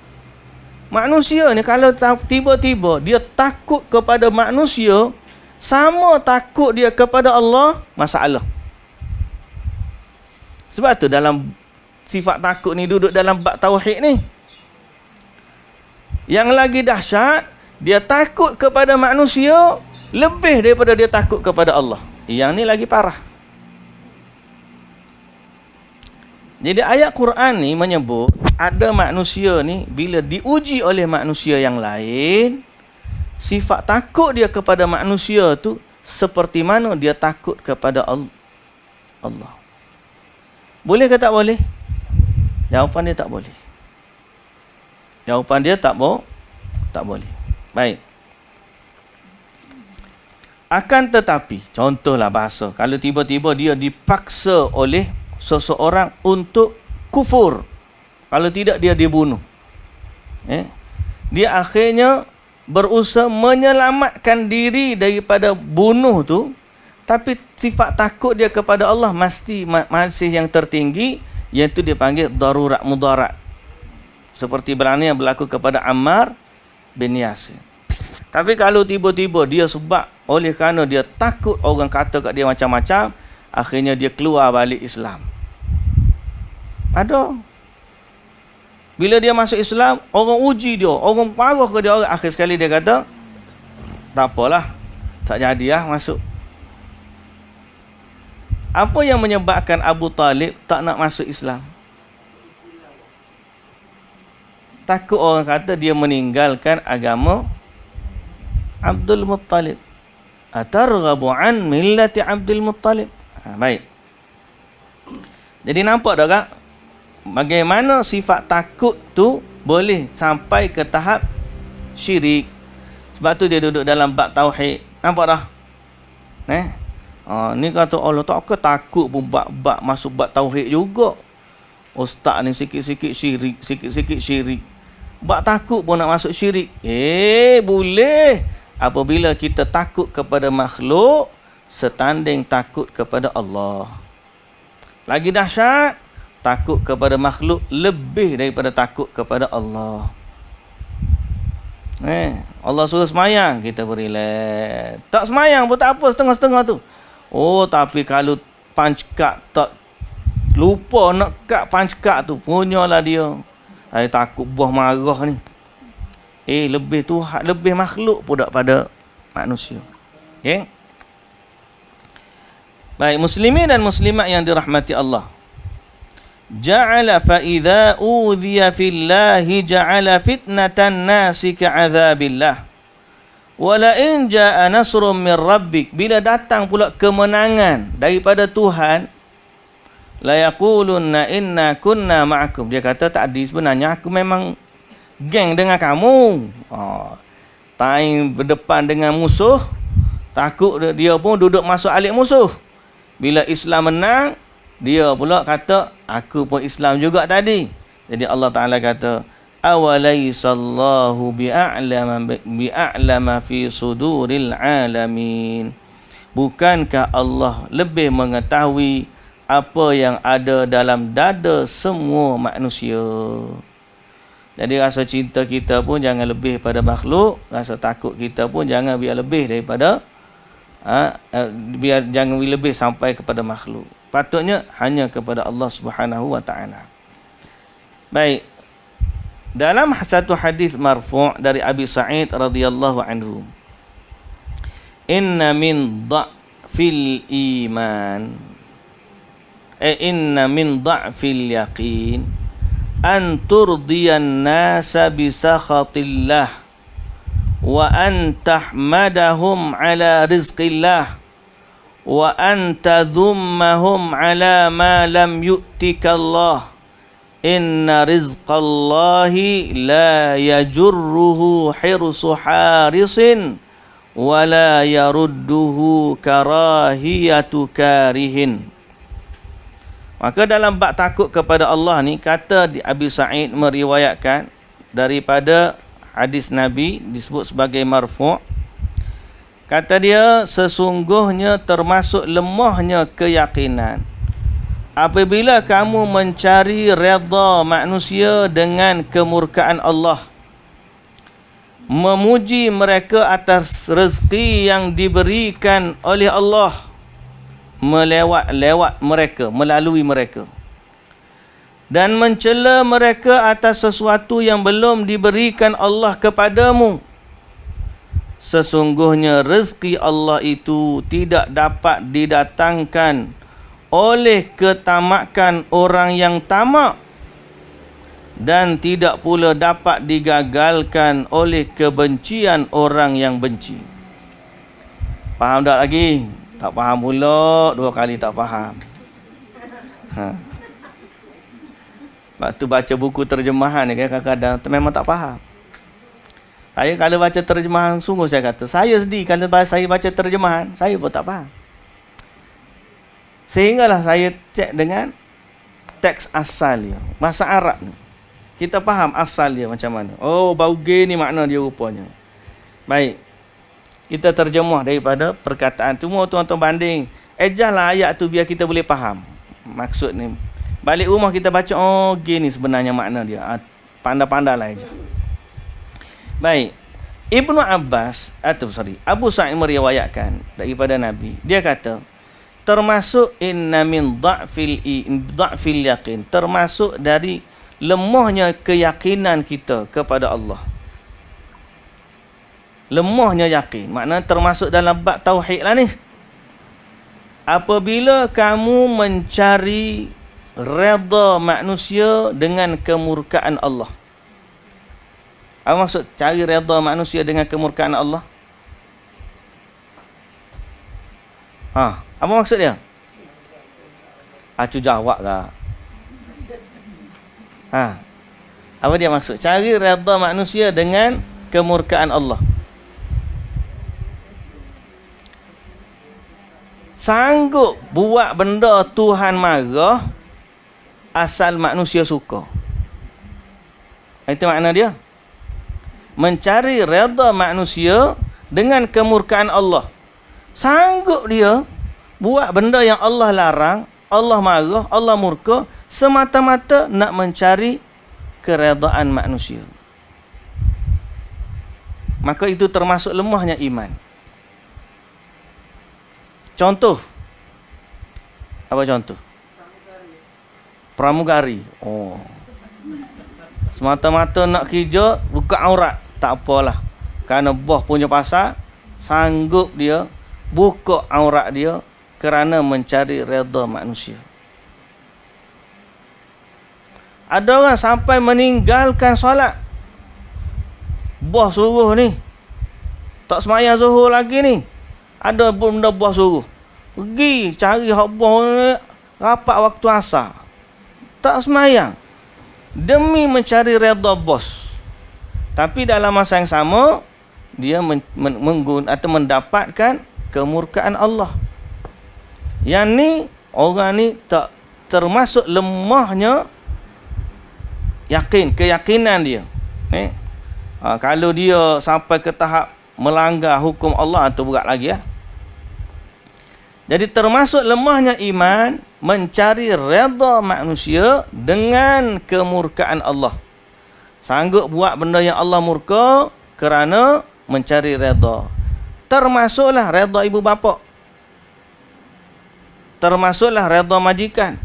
Manusia ni kalau tiba-tiba dia takut kepada manusia, sama takut dia kepada Allah, masalah. Sebab tu dalam sifat takut ni duduk dalam bab tauhid ni. Yang lagi dahsyat, dia takut kepada manusia lebih daripada dia takut kepada Allah. Yang ni lagi parah. Jadi ayat Quran ni menyebut ada manusia ni bila diuji oleh manusia yang lain, sifat takut dia kepada manusia tu seperti mana dia takut kepada Allah. Boleh ke tak boleh? Jawapan dia tak boleh. Jawapan dia tak boleh. Baik. Akan tetapi, contohlah bahasa, kalau tiba-tiba dia dipaksa oleh seseorang untuk kufur, kalau tidak dia dibunuh, dia akhirnya berusaha menyelamatkan diri daripada bunuh tu, tapi sifat takut dia kepada Allah masih yang tertinggi, iaitu dipanggil darurat mudarat. Seperti berani yang berlaku kepada Ammar bin Yasir. Tapi kalau tiba-tiba dia sebab oleh kerana dia takut orang kata kat dia macam-macam, akhirnya dia keluar balik Islam. Ada. Bila dia masuk Islam, orang uji dia, orang marah ke dia, akhir sekali dia kata, tak apalah, tak jadilah masuk. Apa yang menyebabkan Abu Talib tak nak masuk Islam? Takut orang kata dia meninggalkan agama Abdul Muttalib. Atarghabu an millati Abdul Muttalib. Baik. Jadi nampak tak kak? Bagaimana sifat takut tu boleh sampai ke tahap syirik. Sebab tu dia duduk dalam bab tauhid. Nampak dah? Ni kata Allah tak ke takut pun bab masuk bab tauhid juga. Ustaz ni sikit-sikit syirik. Bab takut pun nak masuk syirik. Boleh. Apabila kita takut kepada makhluk setanding takut kepada Allah. Lagi dahsyat, takut kepada makhluk lebih daripada takut kepada Allah. Allah suruh semayang, kita berilek. Tak semayang pun tak apa, setengah-setengah tu. Tapi kalau panckat tak lupa nak kat panckat tu punyalah dia. Saya takut buah marah ni. Lebih Tuhan, lebih makhluk pun daripada manusia. Okey. Baik, muslimin dan muslimat yang dirahmati Allah. Ja'ala fa idza udhiya fillahi ja'ala fitnatan nasi ka'adzabillah. Wala in ja'a nasrun min rabbik, bila datang pula kemenangan daripada Tuhan, la yaqulunna inna kunna ma'akum. Dia kata tadi sebenarnya aku memang geng dengan kamu. Time berdepan dengan musuh, takut dia pun duduk masuk alik musuh. Bila Islam menang, dia pula kata aku pun Islam juga tadi. Jadi Allah Ta'ala kata, awalaysallahu bi'a'lama fi suduril alamin. Bukankah Allah lebih mengetahui apa yang ada dalam dada semua manusia? Jadi rasa cinta kita pun jangan lebih pada makhluk, rasa takut kita pun jangan biar lebih daripada biar jangan lebih sampai kepada makhluk. Patutnya hanya kepada Allah Subhanahu wa taala. Baik. Dalam satu hadis marfu' dari Abi Sa'id radhiyallahu anhu, inna min dha'fil iman inna min dha'fil yaqin an turdiyan nasa bi sakhatillah wa an tahmadahum ala rizqillah wa an tadhummahum ala ma lam yu'tika Allah. Inna rizqallahi la yajurruhu hirsu harisin wa la yarudduhu karahiyatu karihin. Maka dalam bab takut kepada Allah ni, kata Abi Sa'id meriwayatkan daripada hadis Nabi disebut sebagai marfu'. Kata dia, sesungguhnya termasuk lemahnya keyakinan apabila kamu mencari redha manusia dengan kemurkaan Allah, memuji mereka atas rezeki yang diberikan oleh Allah, melalui mereka, dan mencela mereka atas sesuatu yang belum diberikan Allah kepadamu. Sesungguhnya rezeki Allah itu tidak dapat didatangkan oleh ketamakan orang yang tamak, dan tidak pula dapat digagalkan oleh kebencian orang yang benci. Faham tak lagi? Tak faham pula, dua kali tak faham. Waktu baca buku terjemahan ni kadang-kadang memang tak faham. Saya kalau baca terjemahan, sungguh saya kata, saya sedih kalau saya baca terjemahan, saya pun tak faham. Sehinggalah saya cek dengan teks asal dia, bahasa Arab ni. Kita faham asal dia macam mana. Oh, bauge ni makna dia rupanya. Baik. Kita terjemah daripada perkataan tu. Semua tuan-tuan banding. Ejahlah ayat tu biar kita boleh faham maksud ni. Balik rumah kita baca, oh gini sebenarnya makna dia. Pandai-pandailah ejah. Baik. Abu Sa'id meriwayatkan daripada Nabi. Dia kata, termasuk inna min dha'fil yaqin, termasuk dari lemahnya keyakinan kita kepada Allah. Lemahnya yakin, maknanya termasuk dalam bab tauhid lah ni. Apabila kamu mencari redha manusia dengan kemurkaan Allah. Apa maksud cari redha manusia dengan kemurkaan Allah? Apa maksud dia? Acu jawab ke? Apa dia maksud? Cari redha manusia dengan kemurkaan Allah. Sanggup buat benda Tuhan marah asal manusia suka. Itu makna dia. Mencari redha manusia dengan kemurkaan Allah. Sanggup dia buat benda yang Allah larang, Allah marah, Allah murka, semata-mata nak mencari keredaan manusia. Maka itu termasuk lemahnya iman. Contoh, Apa contoh? Pramugari. Oh. Semata-mata nak kerja, buka aurat. Tak apalah. Kerana bos punya pasal, sanggup dia buka aurat dia kerana mencari redha manusia. Ada orang sampai meninggalkan solat. Bos suruh ni. Tak semayang zuhur lagi ni. Ada benda bos suruh. Pergi cari hak bos ni, rapat waktu asar. Tak semayang. Demi mencari redha bos. Tapi dalam masa yang sama, dia atau mendapatkan kemurkaan Allah. Yang ni, orang ni tak termasuk lemahnya keyakinan dia. Kalau dia sampai ke tahap melanggar hukum Allah, itu berat lagi ya. Jadi termasuk lemahnya iman mencari redha manusia dengan kemurkaan Allah. Sanggup buat benda yang Allah murka kerana mencari redha. Termasuklah redha ibu bapa. Termasuklah redha majikan.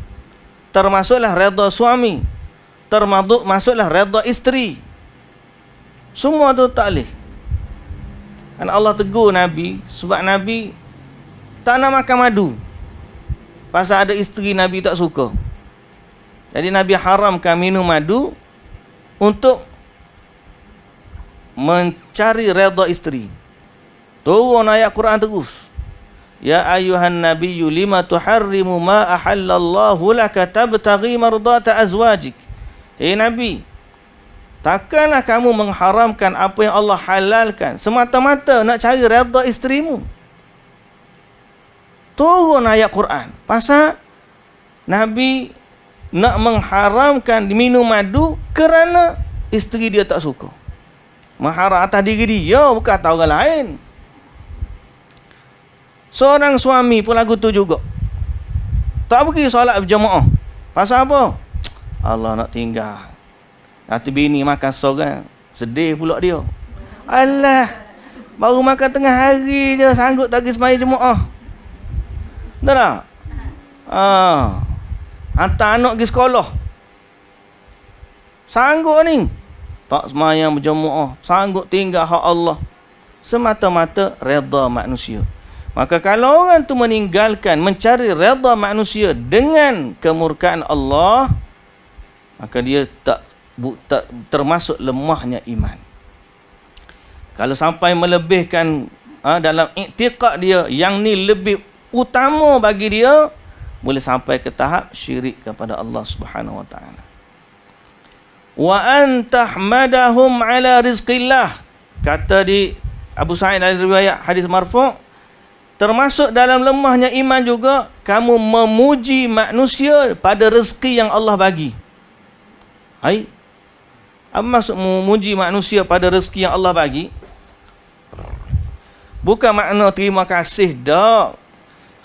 Termasuklah redha suami. Termasuklah redha isteri. Semua tu tak boleh. Kan Allah tegur Nabi sebab Nabi tak nak makan madu. Pasal ada isteri Nabi tak suka. Jadi Nabi haramkan minum madu untuk mencari redha isteri. Turun ayat Quran terus. Ya ayuhan nabiyyu lima tuharrimu ma ahallallahu laka tabtaghi mardata azwajik. Nabi, takkanlah kamu mengharamkan apa yang Allah halalkan semata-mata nak cari redha isterimu. Turun ayat Quran. Pasal Nabi nak mengharamkan minum madu kerana isteri dia tak suka. Mengharam atas diri dia, bukan atas orang lain. Seorang suami pun lagu tu juga. Tak pergi solat berjemaah. Pasal apa? Allah nak tinggal. Nanti bini makan seorang. Sedih pula dia. Alah, baru makan tengah hari je, sanggup tak pergi sembahyang jemaah. Dah tak? Hantar anak pergi sekolah. Sanggup ni. Tak sembahyang berjemaah. Sanggup tinggal hak Allah. Semata-mata redha manusia. Maka kalau orang tu meninggalkan mencari redha manusia dengan kemurkaan Allah, maka dia tak termasuk lemahnya iman. Kalau sampai melebihkan dalam i'tiqad dia yang ni lebih utama bagi dia, boleh sampai ke tahap syirik kepada Allah Subhanahu wa taala. Wa antahmadahum ala rizqillah, kata di Abu Sa'id dari riwayat hadis marfu', termasuk dalam lemahnya iman juga kamu memuji manusia pada rezeki yang Allah bagi. Apa maksud memuji manusia pada rezeki yang Allah bagi? Bukan makna terima kasih dak.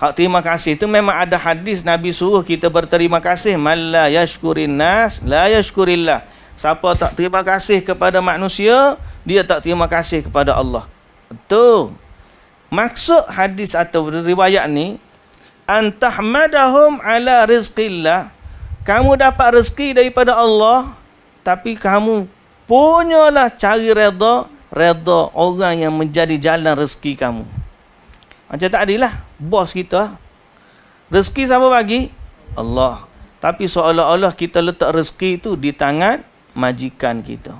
Hak terima kasih itu memang ada hadis Nabi suruh kita berterima kasih. Man la yashkurin nas la yashkurillah. Siapa tak terima kasih kepada manusia, dia tak terima kasih kepada Allah. Betul. Maksud hadis atau riwayat ni, antahmadahum ala rizqillah, kamu dapat rezeki daripada Allah, tapi kamu punyalah cari redha orang yang menjadi jalan rezeki kamu. Macam tak adilah bos kita. Rezeki siapa bagi? Allah. Tapi seolah-olah kita letak rezeki itu di tangan majikan kita.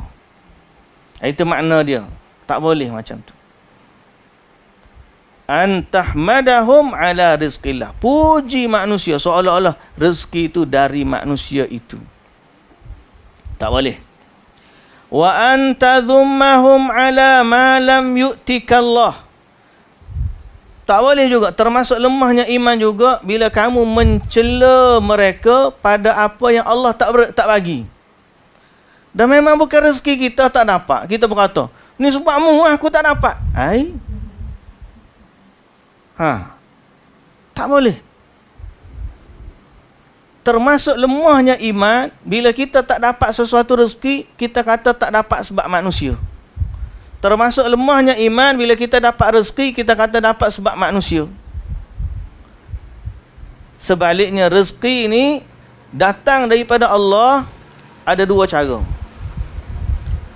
Itu makna dia. Tak boleh macam tu. Antahmadahum ala rizqillah, puji manusia seolah-olah rezeki itu dari manusia itu. Tak boleh. Wa antadhummahum ala ma lam yu'tikallah. Tak boleh juga, termasuk lemahnya iman juga bila kamu mencela mereka pada apa yang Allah tak bagi. Dan memang bukan rezeki kita tak dapat. Kita berkata, ni sebabmu aku tak dapat. Tak boleh. Termasuk lemahnya iman bila kita tak dapat sesuatu rezeki, kita kata tak dapat sebab manusia. Termasuk lemahnya iman bila kita dapat rezeki, kita kata dapat sebab manusia. Sebaliknya rezeki ini datang daripada Allah ada dua cara.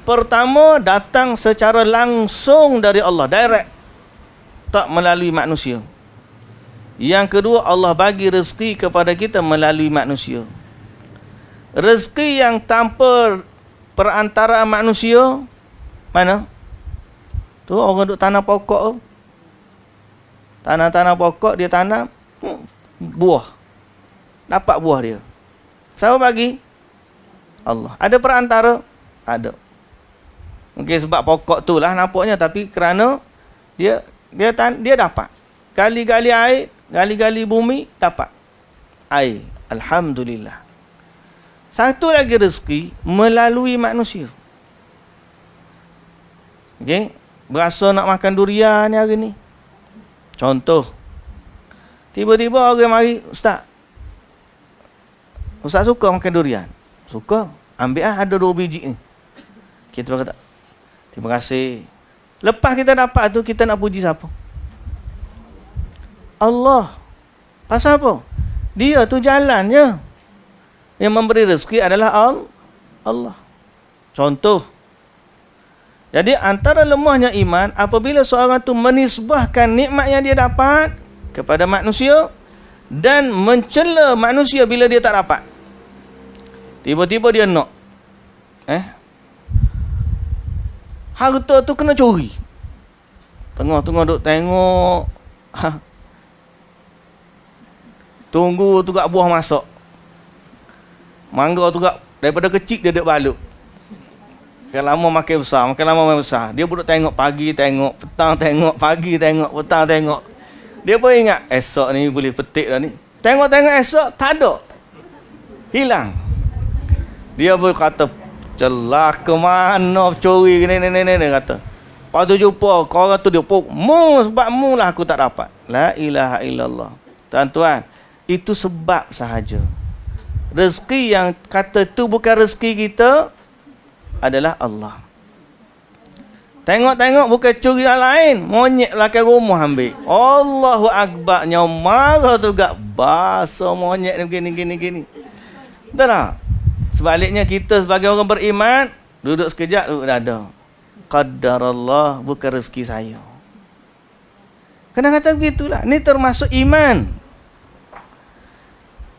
Pertama, datang secara langsung dari Allah, direct, tak melalui manusia. Yang kedua, Allah bagi rezeki kepada kita melalui manusia. Rezeki yang tanpa perantaraan manusia, mana? Tu orang duk tanam pokok tu. Tanam pokok, dia tanam buah. Dapat buah dia. Siapa bagi? Allah. Ada perantara? Ada. Mungkin sebab pokok tu lah nampaknya, tapi kerana dia dapat. Gali-gali air, gali-gali bumi, dapat air. Alhamdulillah. Satu lagi rezeki melalui manusia. Okey, berasa nak makan durian ni hari ni. Contoh, tiba-tiba orang mari, Ustaz suka makan durian. Suka, ambil ada 2 biji ni. Kita kata, terima kasih. Lepas kita dapat tu, kita nak puji siapa? Allah. Pasal apa? Dia tu jalannya. Yang memberi rezeki adalah Allah. Contoh. Jadi antara lemahnya iman, apabila seorang tu menisbahkan nikmat yang dia dapat kepada manusia dan mencela manusia bila dia tak dapat. Tiba-tiba dia nak. Harta tu kena curi. Tengah-tengah duk tengok. Tunggu tu kat buah masak. Mangga tu kat daripada kecil dia duk balut. Makin lama makin besar. Dia duk tengok pagi tengok, petang tengok, pagi tengok, petang tengok. Dia pun ingat esok ni boleh petik dah ni. Tengok-tengok esok tak ada. Hilang. Dia pun kata, celah ke mana curi ni dia kata. Lepas tu jumpa korang tu dia pun, sebab mu lah aku tak dapat. La ilaha illallah. Tuan-tuan, itu sebab sahaja. Rezeki yang kata tu bukan rezeki kita adalah Allah. Tengok-tengok bukan curi yang lain, monyet belakang rumah ambil. Allahu Akbar, marah tu gak basuh monyet ni gini. Betul tak? Sebaliknya kita sebagai orang beriman, duduk sekejap, duduk dada. Qadarallah, bukan rezeki saya. Kena kata begitulah. Ini termasuk iman.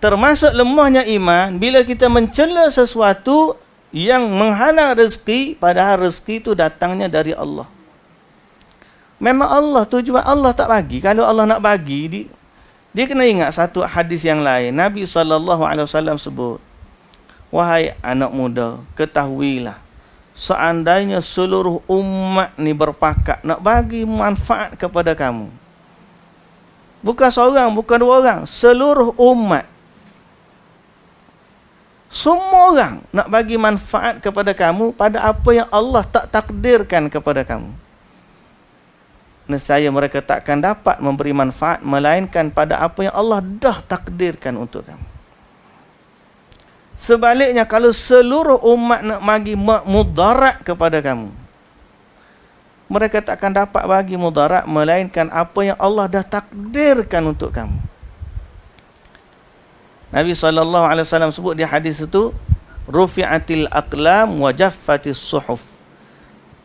Termasuk lemahnya iman bila kita mencela sesuatu yang menghalang rezeki, padahal rezeki itu datangnya dari Allah. Memang Allah tujuan Allah tak bagi. Kalau Allah nak bagi, dia kena ingat satu hadis yang lain. Nabi SAW sebut, wahai anak muda, ketahuilah, seandainya seluruh umat ni berpakat nak bagi manfaat kepada kamu, bukan seorang, bukan 2 orang, seluruh umat, semua orang nak bagi manfaat kepada kamu pada apa yang Allah tak takdirkan kepada kamu, nescaya mereka takkan dapat memberi manfaat melainkan pada apa yang Allah dah takdirkan untuk kamu. Sebaliknya, kalau seluruh umat nak bagi mudarat kepada kamu, mereka takkan dapat bagi mudarat melainkan apa yang Allah dah takdirkan untuk kamu. Nabi SAW sebut di hadis itu, rufi'atil aqlam wa jaffatis suhuf.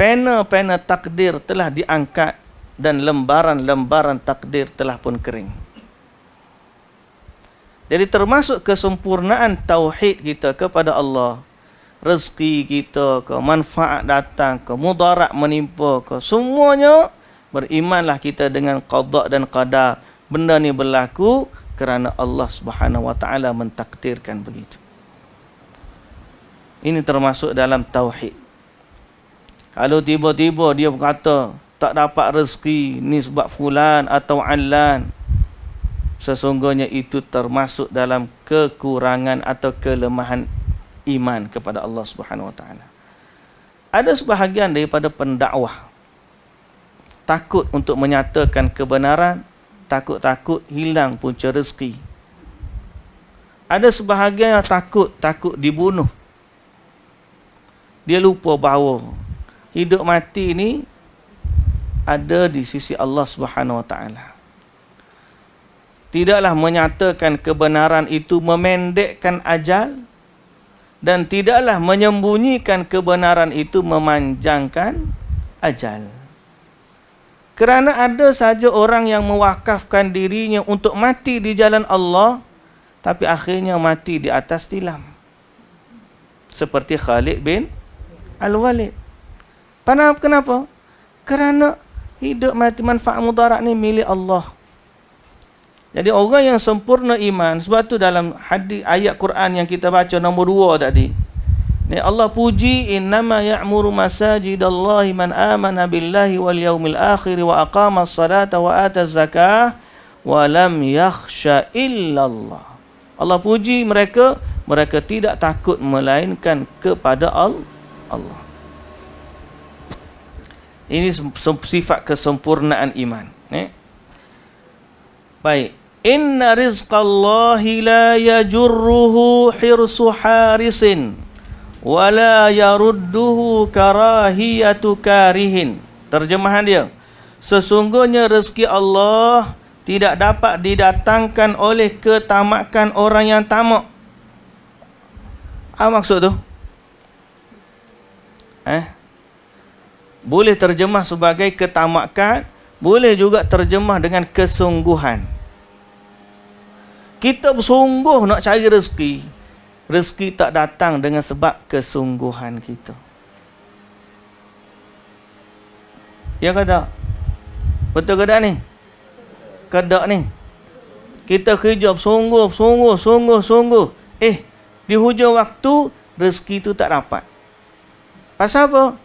Pena-pena takdir telah diangkat dan lembaran-lembaran takdir telah pun kering. Jadi termasuk kesempurnaan tauhid kita kepada Allah, rezeki kita ke, manfaat datang ke, mudarat menimpa ke, semuanya berimanlah kita dengan qada dan qadar. Benda ni berlaku kerana Allah Subhanahu wa taala mentakdirkan begitu. Ini termasuk dalam tauhid. Kalau tiba-tiba dia berkata tak dapat rezeki ni sebab fulan atau alan, sesungguhnya itu termasuk dalam kekurangan atau kelemahan iman kepada Allah Subhanahu wa taala. Ada sebahagian daripada pendakwah takut untuk menyatakan kebenaran, takut hilang punca rezeki. Ada sebahagian yang takut dibunuh. Dia lupa bahawa hidup mati ni ada di sisi Allah Subhanahu wa taala. tidaklah menyatakan kebenaran itu memendekkan ajal, dan tidaklah menyembunyikan kebenaran itu memanjangkan ajal. Kerana ada saja orang yang mewakafkan dirinya untuk mati di jalan Allah, tapi akhirnya mati di atas tilam. Seperti Khalid bin Al-Walid. Kenapa? Kerana hidup mati manfaat mudarat ni milik Allah. Jadi orang yang sempurna iman, sebab tu dalam hadis ayat Quran yang kita baca nombor 2 tadi, ni Allah puji, innama ya'muru masajidallahi man amana billahi wal yaumil akhir wa aqama as-salata wa ata az-zakah wa lam yakhsha illallah. Allah puji mereka tidak takut melainkan kepada Allah. Ini sifat kesempurnaan iman. Baik. Inna rizqallahi la yajurruhu hirsu harisin wa la yarudduhu karahiyatu karihin. Terjemahan dia, sesungguhnya rezeki Allah tidak dapat didatangkan oleh ketamakan orang yang tamak. Apa maksud tu? Boleh terjemah sebagai ketamakan, boleh juga terjemah dengan kesungguhan. Kita bersungguh nak cari rezeki, rezeki tak datang dengan sebab kesungguhan kita. Ya ke tak? Betul ke tak ni? Kedak ni. Kita kerja sungguh. Di hujung waktu rezeki tu tak dapat. Pasal apa?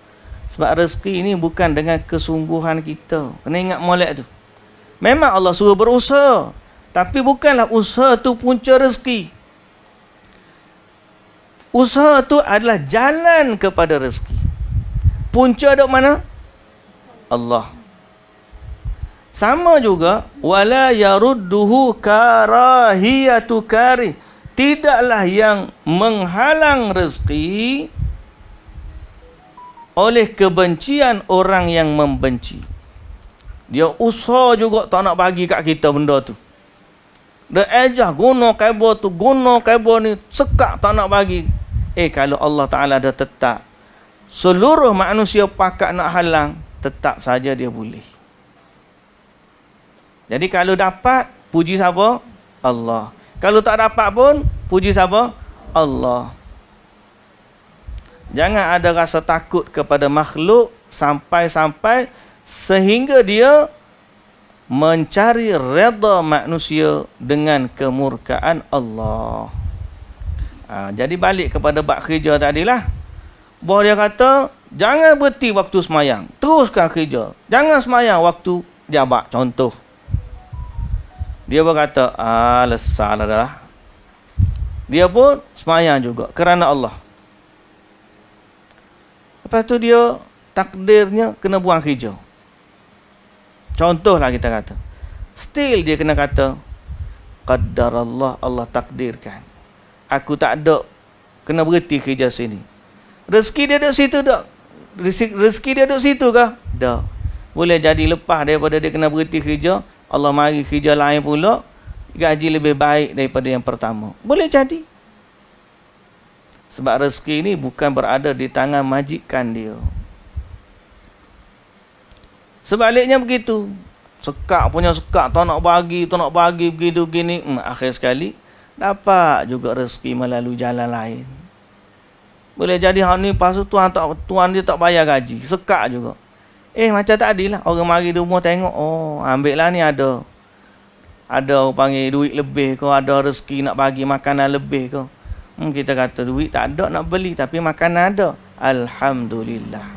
Sebab rezeki ini bukan dengan kesungguhan kita. Kena ingat molek tu. Memang Allah suruh berusaha, tapi bukanlah usaha tu punca rezeki. Usaha tu adalah jalan kepada rezeki. Punca dok mana? Allah. Sama juga, wala yarudduhu karahiyatu karih. Tidaklah yang menghalang rezeki oleh kebencian orang yang membenci. Dia usaha juga tak nak bagi kat kita benda tu. Dia ejah guna kabel ni, sekak tak nak bagi. Kalau Allah Ta'ala dah tetap, seluruh manusia pakat nak halang, tetap saja dia boleh. Jadi kalau dapat, puji siapa? Allah. Kalau tak dapat pun, puji siapa? Allah. Jangan ada rasa takut kepada makhluk sampai-sampai sehingga dia mencari redha manusia dengan kemurkaan Allah. Jadi balik kepada bab kerja tadilah. Bahawa dia kata, jangan berhenti waktu semayang, teruskan kerja. Jangan semayang waktu jabat, contoh. Dia berkata, lesah dah. Dia pun semayang juga kerana Allah. Lepas tu dia takdirnya kena buang kerja. Contohlah kita kata, still dia kena kata, qaddarallah, Allah takdirkan. Aku tak ada, kena berhenti kerja sini. Rezeki dia duduk situ tak? Rezeki dia duduk situ kah? Tak. Boleh jadi lepas daripada dia kena berhenti kerja, Allah mari kerja lain pula, gaji lebih baik daripada yang pertama. Boleh jadi. Sebab rezeki ini bukan berada di tangan majikan dia. Sebaliknya begitu. Sekak, tak nak bagi, begitu begini. Akhir sekali, dapat juga rezeki melalui jalan lain. Boleh jadi hal ni, lepas tu tuan dia tak bayar gaji. Sekak juga. Macam tak adil lah. Orang mari di rumah tengok, ambil lah ni ada orang panggil duit lebih ke, ada rezeki nak bagi makanan lebih ke. Kita kata duit tak ada nak beli, tapi makanan ada. Alhamdulillah.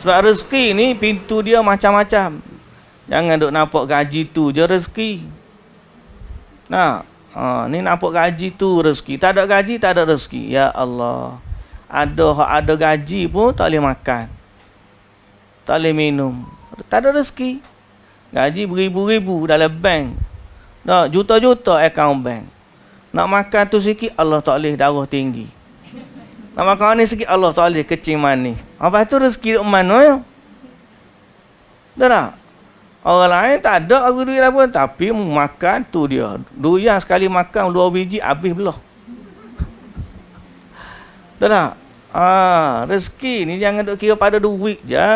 Sebab rezeki ni pintu dia macam-macam. Jangan duk nampak gaji tu je rezeki. Ni nampak gaji tu rezeki. Tak ada gaji, tak ada rezeki. Ya Allah. Ada gaji pun tak boleh makan, tak boleh minum, tak ada rezeki. Gaji beribu-ribu dalam bank, juta-juta akaun bank. Nak makan tu sikit, Allah tak boleh darah tinggi. Nak makan ni sikit, Allah tak boleh kecing manis. Lepas tu rezeki duk mana ya? Tak? Orang lain tak ada aku duit apa, tapi makan tu dia. Durian sekali makan 2 biji habis belah. Betul tak? Rezeki ni jangan duk kira pada duit je.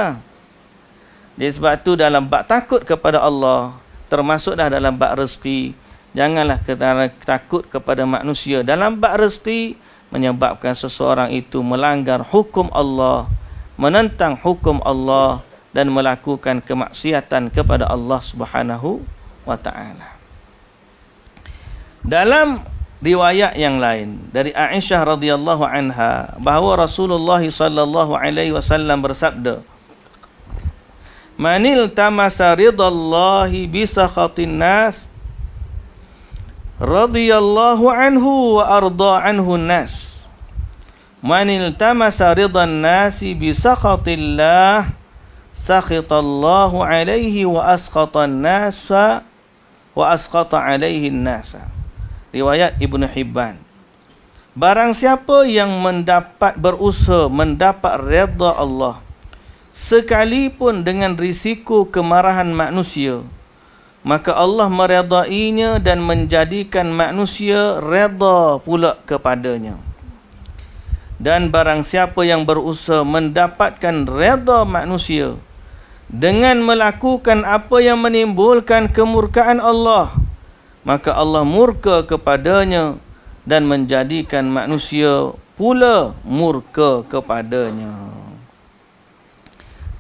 Jadi sebab tu dalam bab takut kepada Allah, termasuk dah dalam bab rezeki, janganlah kita takut kepada manusia. Dalam bab rezeki menyebabkan seseorang itu melanggar hukum Allah, menentang hukum Allah dan melakukan kemaksiatan kepada Allah Subhanahu wa taala. Dalam riwayat yang lain dari Aisyah radhiyallahu anha bahawa Rasulullah sallallahu alaihi wasallam bersabda, "Manil tamasa ridallahi bi sakhatin nas radhiyallahu anhu wa arda anhu nas. Manil tamasa ridan nasi bi sakhatillah sakhitallahu alaihi wa askhatan nasa wa askhata alaihi nasa." Riwayat Ibnu Hibban. Barang siapa yang berusaha mendapat redha Allah sekalipun dengan risiko kemarahan manusia, maka Allah meredainya dan menjadikan manusia redha pula kepadanya. Dan barang siapa yang berusaha mendapatkan redha manusia dengan melakukan apa yang menimbulkan kemurkaan Allah, maka Allah murka kepadanya dan menjadikan manusia pula murka kepadanya.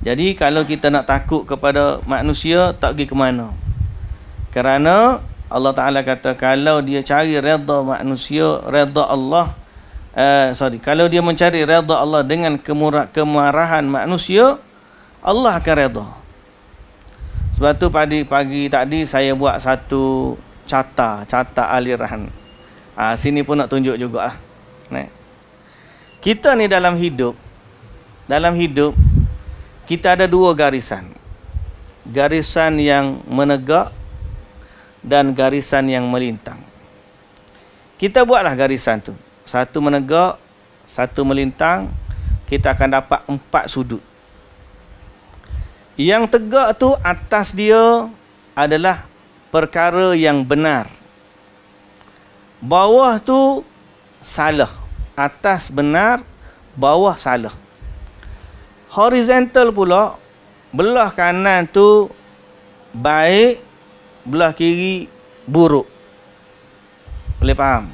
Jadi kalau kita nak takut kepada manusia, tak pergi ke mana? Kerana Allah Ta'ala kata kalau dia cari redha manusia, redha Allah, kalau dia mencari redha Allah dengan kemarahan manusia, Allah akan redha. Sebab tu pagi tadi saya buat satu carta aliran. Sini pun nak tunjuk juga lah. Kita ni dalam hidup kita ada 2 garisan. Garisan yang menegak dan garisan yang melintang. Kita buatlah garisan tu. Satu menegak, satu melintang, kita akan dapat 4 sudut. Yang tegak tu atas dia adalah perkara yang benar. Bawah tu salah. Atas benar, bawah salah. Horizontal pula, belah kanan tu baik, belah kiri buruk. Boleh faham?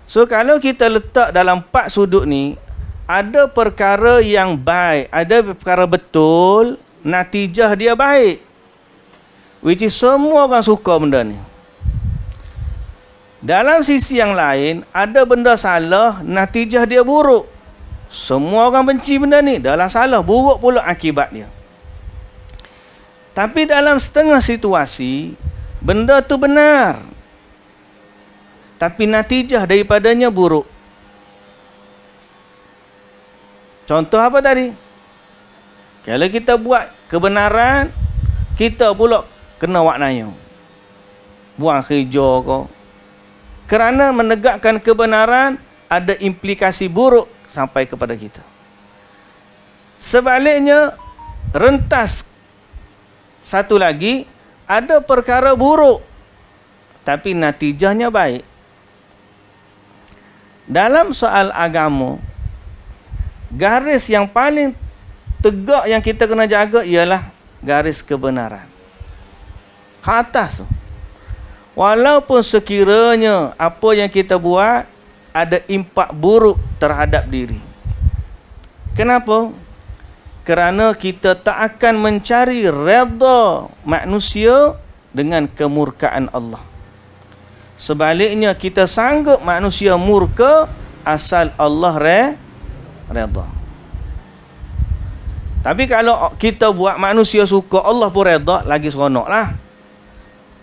So kalau kita letak dalam 4 sudut ni, ada perkara yang baik, ada perkara betul, natijah dia baik. Which is semua orang suka benda ni. Dalam sisi yang lain, ada benda salah, natijah dia buruk. Semua orang benci benda ni, dah lah salah, buruk pula akibat dia. Tapi dalam setengah situasi, benda tu benar, tapi natijah daripadanya buruk. Contoh apa tadi? Kalau kita buat kebenaran, kita pula kena waknanya, buang kerja kau. Kerana menegakkan kebenaran ada implikasi buruk sampai kepada kita. Sebaliknya, rentas satu lagi, ada perkara buruk tapi natijahnya baik. Dalam soal agama, garis yang paling tegak yang kita kena jaga ialah garis kebenaran. Atas tu. Walaupun sekiranya apa yang kita buat ada impak buruk terhadap diri. Kenapa? Kerana kita tak akan mencari redha manusia dengan kemurkaan Allah. Sebaliknya kita sanggup manusia murka asal Allah redha. Tapi kalau kita buat manusia suka, Allah pun redha, lagi seronok lah.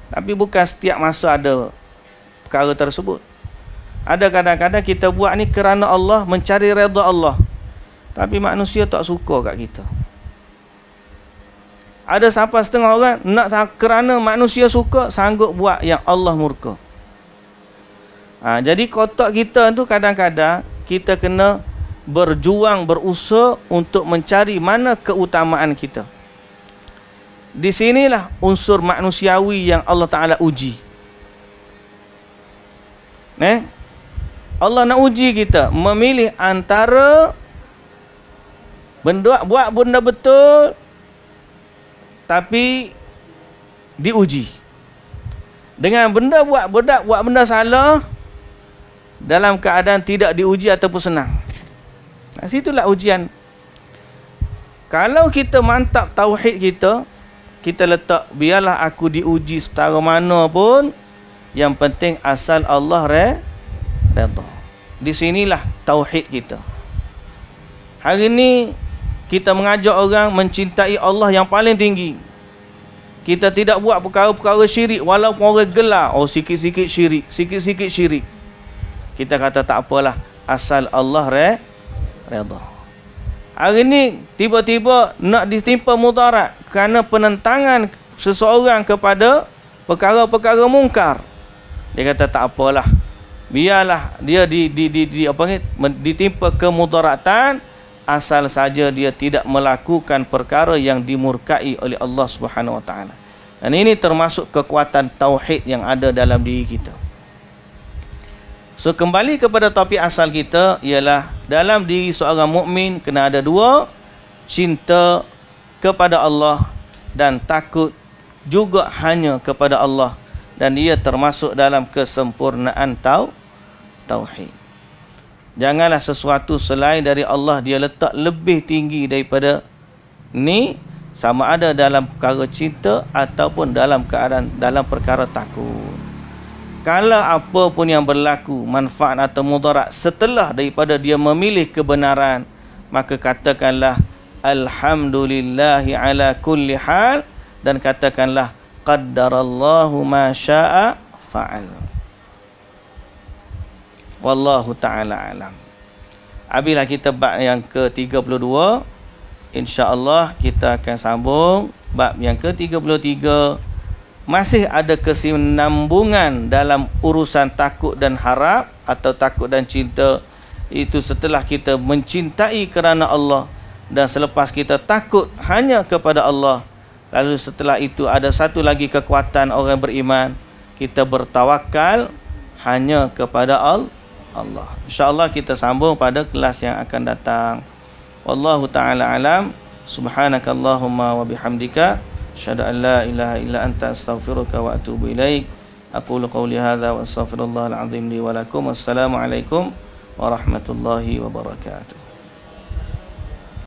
Tapi bukan setiap masa ada perkara tersebut. Ada kadang-kadang kita buat ni kerana Allah, mencari redha Allah, tapi manusia tak suka kat kita. Ada sampai setengah orang nak kerana manusia suka, sanggup buat yang Allah murka. Jadi kotak kita tu kadang-kadang kita kena berjuang, berusaha untuk mencari mana keutamaan kita. di sinilah unsur manusiawi yang Allah Ta'ala uji. Allah nak uji kita memilih antara buat benda betul tapi diuji dengan buat benda salah dalam keadaan tidak diuji ataupun senang. Situlah ujian. Kalau kita mantap tauhid kita letak biarlah aku diuji setara mana pun, yang penting asal Allah redha. Di sinilah tauhid kita. Hari ini kita mengajak orang mencintai Allah yang paling tinggi. Kita tidak buat perkara-perkara syirik walaupun orang gelar, sikit-sikit syirik. Kita kata tak apalah asal Allah redha. Hari ini tiba-tiba nak ditimpa mudarat kerana penentangan seseorang kepada perkara-perkara mungkar. Dia kata tak apalah, biarlah dia ditimpa kemudaratan asal saja dia tidak melakukan perkara yang dimurkai oleh Allah Subhanahu Wa Taala. Dan ini termasuk kekuatan tauhid yang ada dalam diri kita. So kembali kepada topik asal kita, ialah dalam diri seorang mukmin kena ada dua, cinta kepada Allah dan takut juga hanya kepada Allah, dan ia termasuk dalam kesempurnaan tauhid. Janganlah sesuatu selain dari Allah dia letak lebih tinggi daripada ni, sama ada dalam perkara cinta ataupun dalam perkara takut. Kalau apa pun yang berlaku, manfaat atau mudarat setelah daripada dia memilih kebenaran, maka katakanlah alhamdulillahi ala kulli hal, dan katakanlah qaddarallahu ma syaa fa'al. Wallahu ta'ala alam. Habislah kita bab yang ke-32. InsyaAllah kita akan sambung bab yang ke-33. Masih ada kesinambungan dalam urusan takut dan harap atau takut dan cinta. Itu setelah kita mencintai kerana Allah, dan selepas kita takut hanya kepada Allah. Lalu setelah itu ada satu lagi kekuatan orang beriman, kita bertawakal hanya kepada Allah. InsyaAllah kita sambung pada kelas yang akan datang. Wallahu ta'ala alam. Subhanakallahumma wa bihamdika asyhadu an la ilaha illa anta astaghfiruka wa atubu ilaik. Aqulu qawli hadza wa astaghfirullahal azim li wa lakum. Wassalamu alaikum warahmatullahi wabarakatuh.